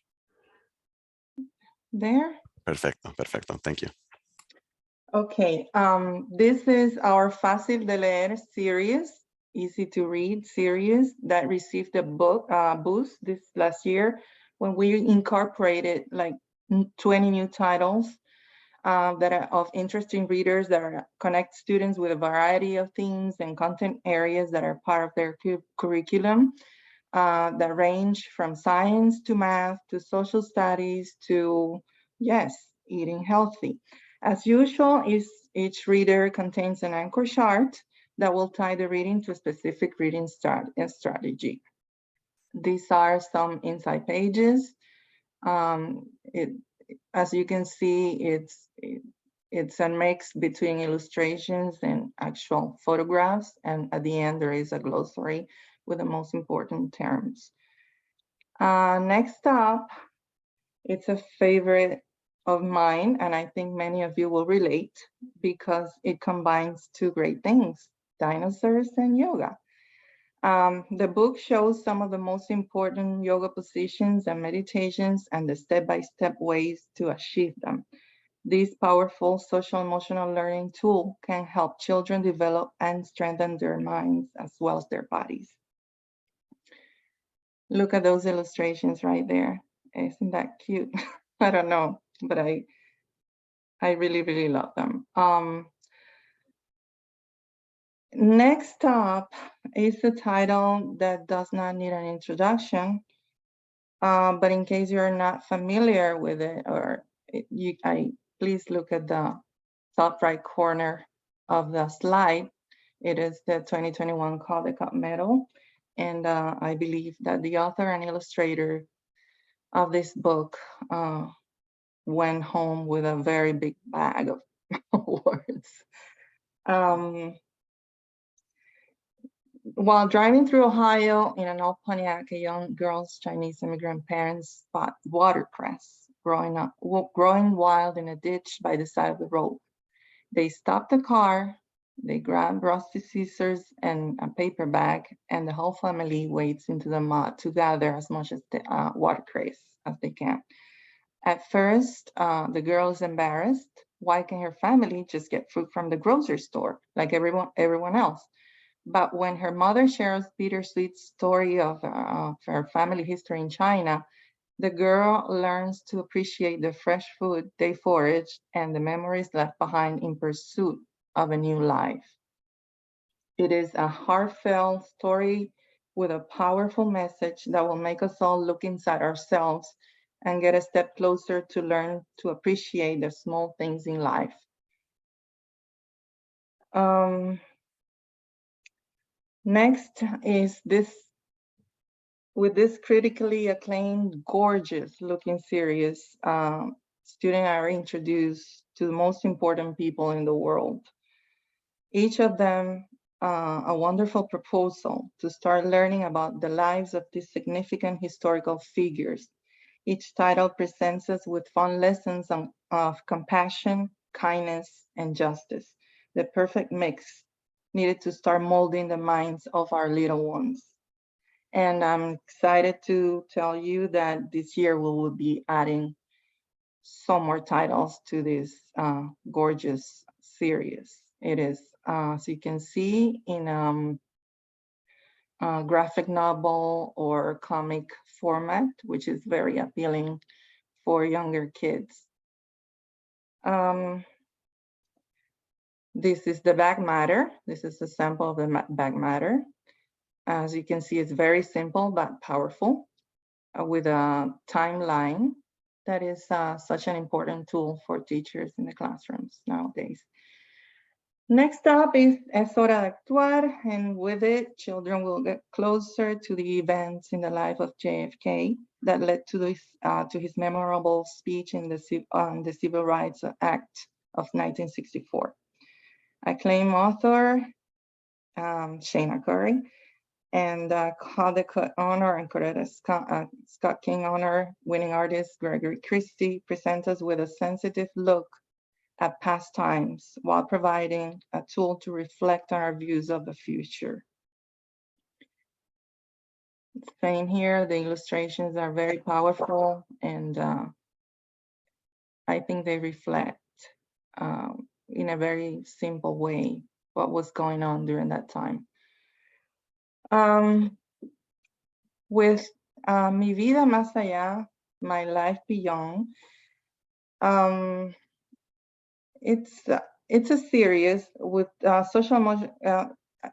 There? Perfecto, perfecto. Thank you. Okay, this is our Fácil de Leer series, easy to read series that received a boost this last year when we incorporated like 20 new titles that are of interesting readers that connect students with a variety of themes and content areas that are part of their curriculum that range from science to math to social studies to, yes, eating healthy. As usual, each reader contains an anchor chart that will tie the reading to a specific reading strategy. These are some inside pages. As you can see, it's a mix between illustrations and actual photographs. And at the end, there is a glossary with the most important terms. Next up, it's a favorite of mine, and I think many of you will relate because it combines two great things, dinosaurs and yoga. The book shows some of the most important yoga positions and meditations and the step-by-step ways to achieve them. This powerful social emotional learning tool can help children develop and strengthen their minds as well as their bodies. Look at those illustrations right there. Isn't that cute? I don't know, but I really, really love them. Next up is a title that does not need an introduction, but in case you're not familiar with it, or please look at the top right corner of the slide. It is the 2021 Caldecott Medal, and I believe that the author and illustrator of this book went home with a very big bag of awards. While driving through Ohio in an old Pontiac, a young girl's Chinese immigrant parents spot watercress growing wild in a ditch by the side of the road. They stop the car, they grab rusty scissors and a paper bag, and the whole family wades into the mud to gather as much as the watercress as they can. At first, the girl is embarrassed. Why can her family just get fruit from the grocery store like everyone else? But when her mother shares bittersweet story of her family history in China, the girl learns to appreciate the fresh food they foraged and the memories left behind in pursuit of a new life. It is a heartfelt story with a powerful message that will make us all look inside ourselves and get a step closer to learn to appreciate the small things in life. Next is this critically acclaimed, gorgeous looking series, students are introduced to the most important people in the world. Each of them a wonderful proposal to start learning about the lives of these significant historical figures. Each title presents us with fun lessons of compassion, kindness, and justice, the perfect mix needed to start molding the minds of our little ones. And I'm excited to tell you that this year we will be adding some more titles to this gorgeous series. It is, as you can see, in a graphic novel or comic format, which is very appealing for younger kids. This is the back matter. This is a sample of the back matter. As you can see, it's very simple but powerful with a timeline that is such an important tool for teachers in the classrooms nowadays. Next up is Es Hora de Actuar, and with it, children will get closer to the events in the life of JFK that led to his memorable speech in the Civil Rights Act of 1964. Acclaimed author, Shana Curry, and Caldecott Honor and Coretta Scott King Honor winning artist Gregory Christie present us with a sensitive look at past times while providing a tool to reflect on our views of the future. Same here, the illustrations are very powerful, and I think they reflect in a very simple way what was going on during that time. With Mi Vida Más Allá, My Life Beyond, it's a series with social emotion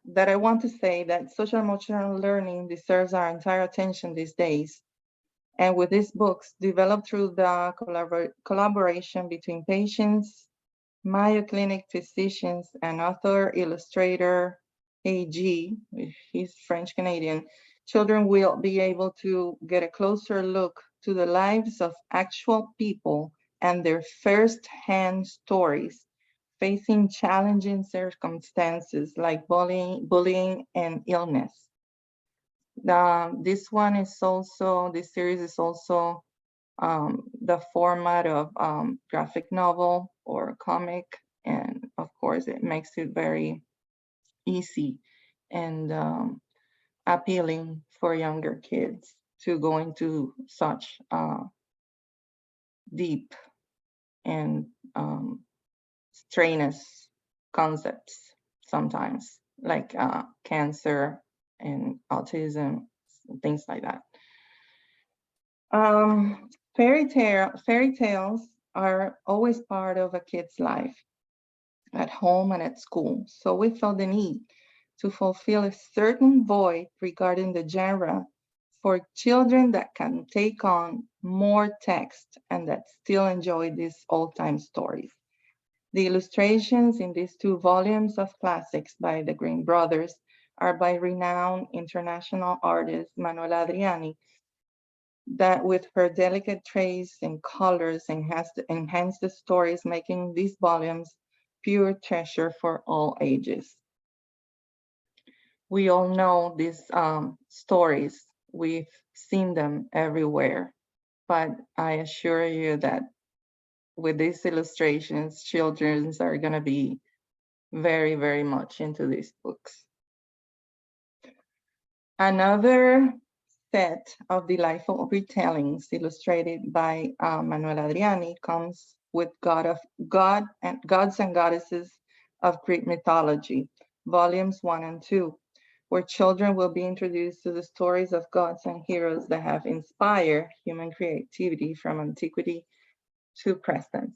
that I want to say that social emotional learning deserves our entire attention these days. And with these books developed through the collaboration between patients, Mayo Clinic physicians, and author illustrator AG, he's French Canadian, children will be able to get a closer look to the lives of actual people and their first-hand stories facing challenging circumstances like bullying and illness. This series is also the format of graphic novel or comic. And of course, it makes it very easy and appealing for younger kids to go into such deep and strenuous concepts sometimes, like cancer and autism, things like that. Fairy tales are always part of a kid's life, at home and at school. So we felt the need to fulfill a certain void regarding the genre for children that can take on more text and that still enjoy these old-time stories. The illustrations in these 2 volumes of classics by the Green Brothers are by renowned international artist Manuela Adriani, that with her delicate trace and colors enhance the stories, making these volumes pure treasure for all ages. We all know these stories. We've seen them everywhere, but I assure you that with these illustrations, children are going to be very, very much into these books. Another set of delightful retellings illustrated by Manuel Adriani comes with Gods and Goddesses of Greek Mythology, volumes 1 and 2, where children will be introduced to the stories of gods and heroes that have inspired human creativity from antiquity to present.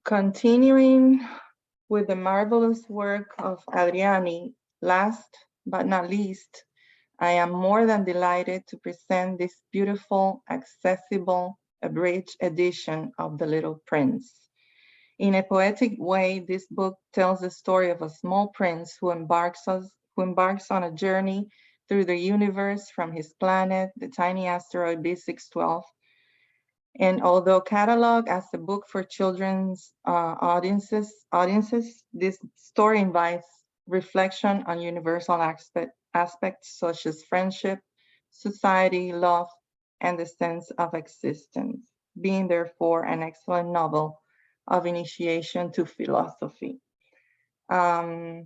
Continuing with the marvelous work of Adriani, last but not least, I am more than delighted to present this beautiful, accessible, abridged edition of The Little Prince. In a poetic way, this book tells the story of a small prince who embarks on a journey through the universe from his planet, the tiny asteroid B612. And although cataloged as a book for children's audiences, this story invites reflection on universal aspects such as friendship, society, love, and the sense of existence, being therefore an excellent novel of initiation to philosophy. I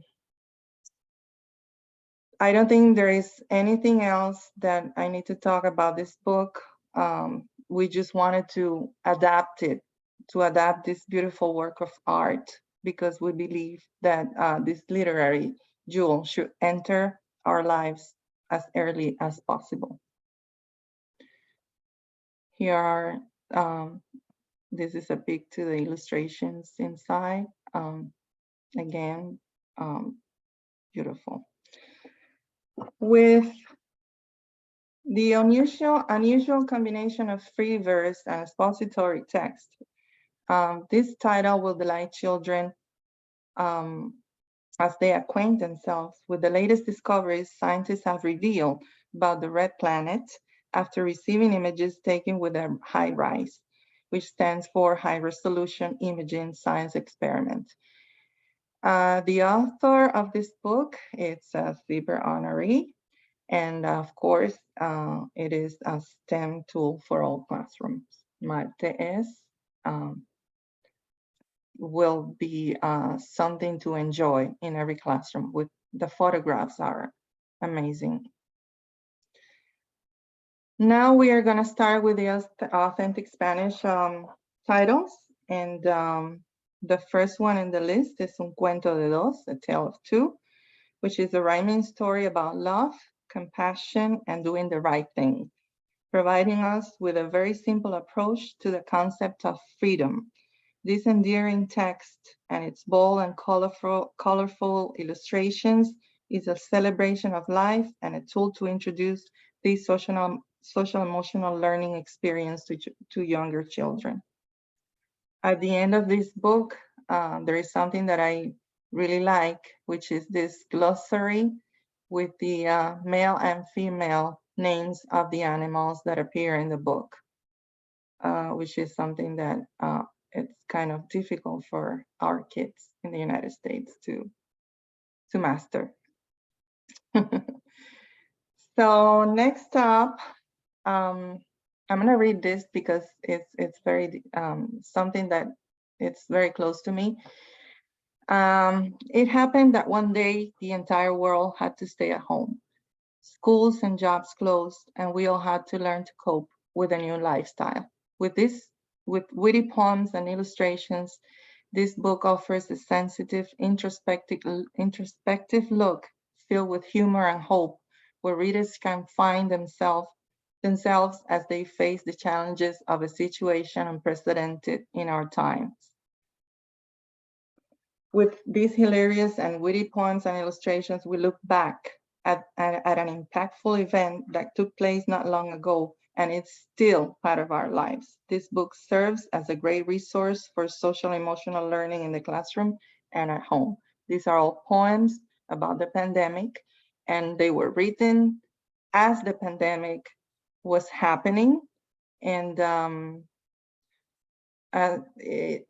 don't think there is anything else that I need to talk about this book. We just wanted to adapt this beautiful work of art, because we believe that this literary jewel should enter our lives as early as possible. Here are, this is a peek to the illustrations inside. Again, beautiful. With the unusual combination of free verse and expository text, this title will delight children as they acquaint themselves with the latest discoveries scientists have revealed about the red planet after receiving images taken with a HiRISE, which stands for High Resolution Imaging Science Experiment. The author of this book is a CIBER honoree, and of course, it is a STEM tool for all classrooms. MateS will be something to enjoy in every classroom. With the photographs are amazing. Now we are going to start with the authentic Spanish titles, and the first one in the list is Un Cuento de Dos, A Tale of Two, which is a rhyming story about love, compassion, and doing the right thing, providing us with a very simple approach to the concept of freedom. This endearing text and its bold and colorful illustrations is a celebration of life and a tool to introduce this social emotional learning experience to younger children. At the end of this book, there is something that I really like, which is this glossary with the male and female names of the animals that appear in the book, which is something that it's kind of difficult for our kids in the United States to master. So next up, I'm gonna read this because it's very something that it's very close to me. It happened that one day the entire world had to stay at home. Schools and jobs closed, and we all had to learn to cope with a new lifestyle. With witty poems and illustrations, this book offers a sensitive, introspective look filled with humor and hope, where readers can find themselves as they face the challenges of a situation unprecedented in our times. With these hilarious and witty poems and illustrations, we look back at an impactful event that took place not long ago, and it's still part of our lives. This book serves as a great resource for social emotional learning in the classroom and at home. These are all poems about the pandemic, and they were written as the pandemic was happening. And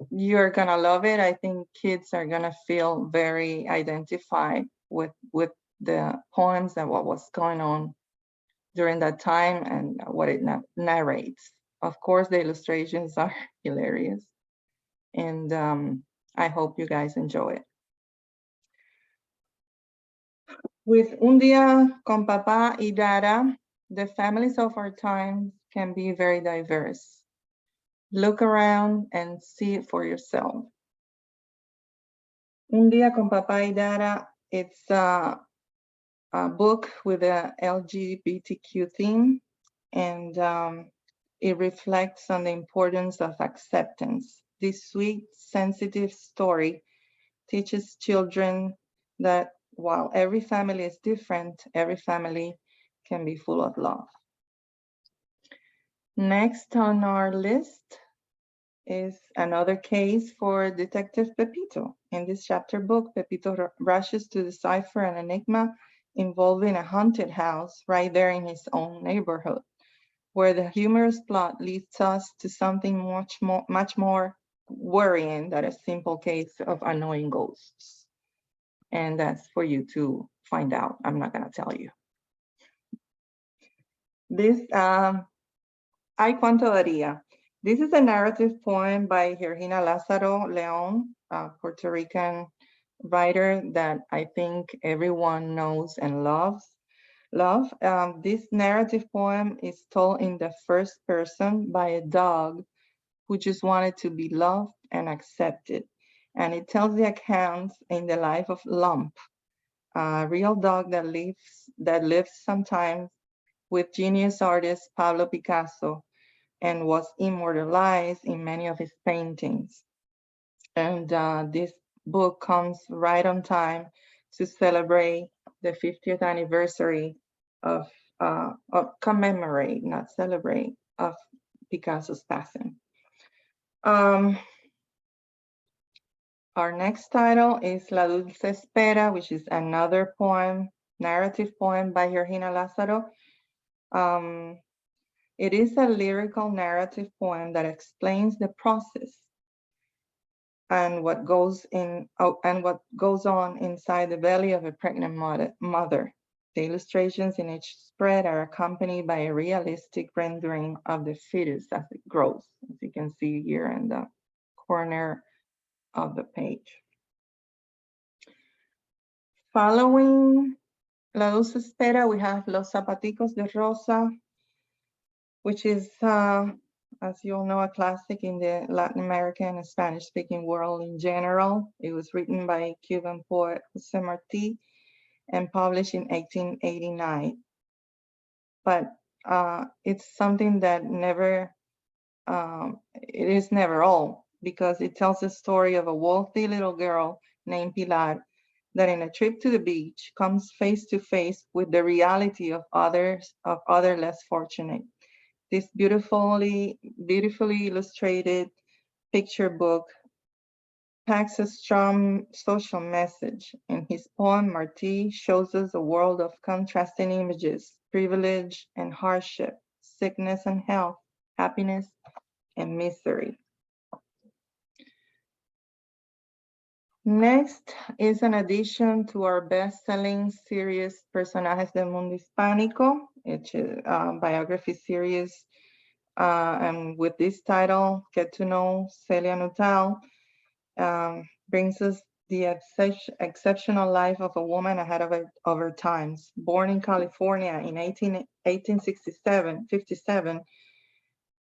you're gonna love it. I think kids are gonna feel very identified with the poems and what was going on during that time and what it narrates. Of course, the illustrations are hilarious, and I hope you guys enjoy it. With Un Día con Papá y Dada, the families of our times can be very diverse. Look around and see it for yourself. Un Día con Papá y Dada, it's a book with a LGBTQ theme, and it reflects on the importance of acceptance. This sweet, sensitive story teaches children that while every family is different, every family can be full of love. Next on our list is another case for Detective Pepito. In this chapter book, Pepito rushes to decipher an enigma involving a haunted house right there in his own neighborhood, where the humorous plot leads us to something much more worrying than a simple case of annoying ghosts. And that's for you to find out. I'm not gonna tell you. This, Ay Cuánto Daría. This is a narrative poem by Georgina Lázaro León, a Puerto Rican writer that I think everyone knows and loves. This narrative poem is told in the first person by a dog who just wanted to be loved and accepted. And it tells the account in the life of Lump, a real dog that lives sometimes with genius artist Pablo Picasso and was immortalized in many of his paintings. And this book comes right on time to celebrate the 50th anniversary of commemorate, not celebrate, of Picasso's passing. Our next title is La Dulce Espera, which is another poem, narrative poem by Georgina Lázaro. It is a lyrical narrative poem that explains the process and what goes on inside the belly of a pregnant mother. The illustrations in each spread are accompanied by a realistic rendering of the fetus as it grows, as you can see here in the corner of the page. Following La Dulce Espera, we have Los Zapaticos de Rosa, which is, as you all know, a classic in the Latin American and Spanish-speaking world in general. It was written by Cuban poet Jose Marti and published in 1889. But it's something that it is never all, because it tells the story of a wealthy little girl named Pilar that in a trip to the beach comes face to face with the reality of other less fortunate. This beautifully illustrated picture book packs a strong social message. In his poem, Marti shows us a world of contrasting images, privilege and hardship, sickness and health, happiness and misery. Next is an addition to our best-selling series, Personajes del Mundo Hispánico, which is a biography series. And with this title, Get to Know Celia Nuttall, brings us the exceptional life of a woman ahead of her times. Born in California in 1857,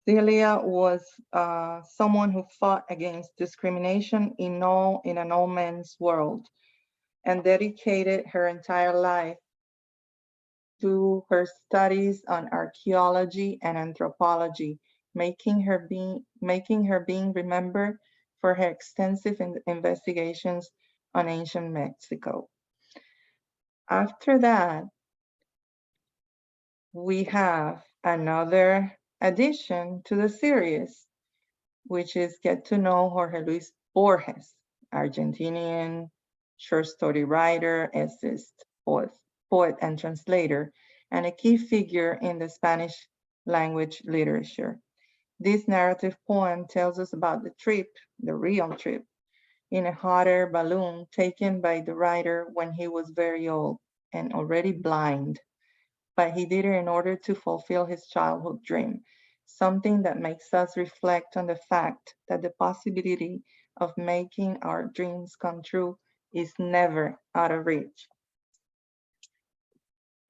Celia was someone who fought against discrimination in an all men's world and dedicated her entire life to her studies on archaeology and anthropology, making her being remembered for her extensive investigations on ancient Mexico. After that, we have another addition to the series, which is Get to Know Jorge Luis Borges, Argentinian short story writer, essayist, poet and translator, and a key figure in the Spanish language literature. This narrative poem tells us about the trip, the real trip, in a hot air balloon taken by the writer when he was very old and already blind. But he did it in order to fulfill his childhood dream, something that makes us reflect on the fact that the possibility of making our dreams come true is never out of reach.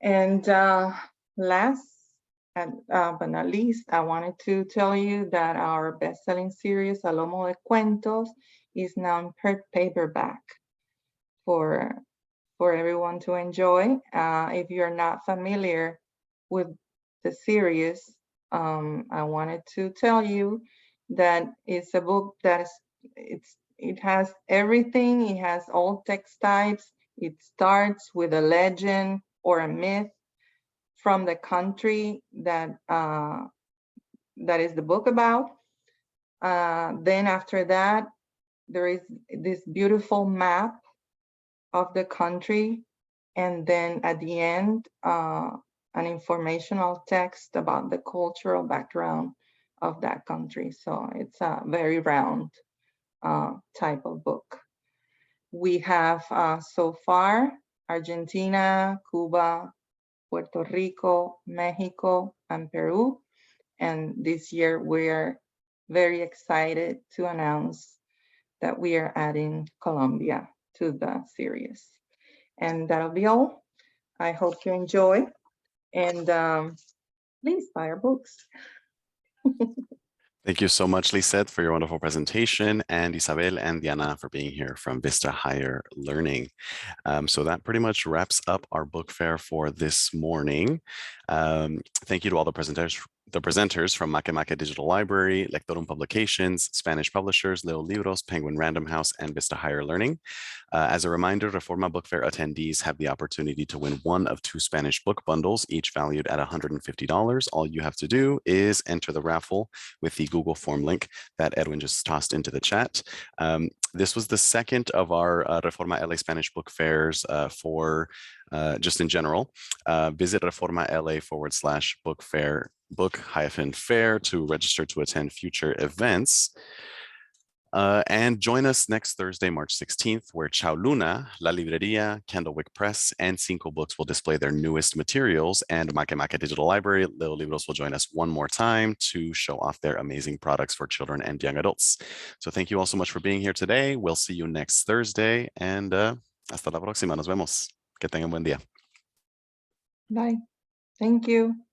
And last but not least, I wanted to tell you that our best-selling series, A Lomo de Cuentos, is now in paperback for everyone to enjoy. If you're not familiar with the series, I wanted to tell you that it's a book that it has everything. It has all text types. It starts with a legend or a myth from the country that is the book about. Then after that, there is this beautiful map of the country, and then at the end, an informational text about the cultural background of that country. So it's a very round type of book. We have so far Argentina, Cuba, Puerto Rico, Mexico, and Peru. And this year we're very excited to announce that we are adding Colombia to the series. And that'll be all. I hope you enjoy, and please buy our books. Thank you so much, Lisette, for your wonderful presentation, and Isabel and Diana for being here from Vista Higher Learning. So that pretty much wraps up our book fair for this morning. Thank you to all the presenters from MakeMake Digital Library, Lectorum Publications, Spanish publishers, Lil Libros, Penguin Random House, and Vista Higher Learning. As a reminder, Reforma Book Fair attendees have the opportunity to win one of 2 Spanish book bundles, each valued at $150. All you have to do is enter the raffle with the Google form link that Edwin just tossed into the chat. This was the second of our Reforma LA Spanish book fairs for just in general. Visit Reforma LA/book fair to register to attend future events. And join us next Thursday, March 16th, where Chao Luna, La Librería, Candlewick Press, and Cinco Books will display their newest materials, and MakeMake Digital Library, Lil Libros, will join us one more time to show off their amazing products for children and young adults. So thank you all so much for being here today. We'll see you next Thursday, and hasta la próxima. Nos vemos. Que tengan buen día. Bye. Thank you.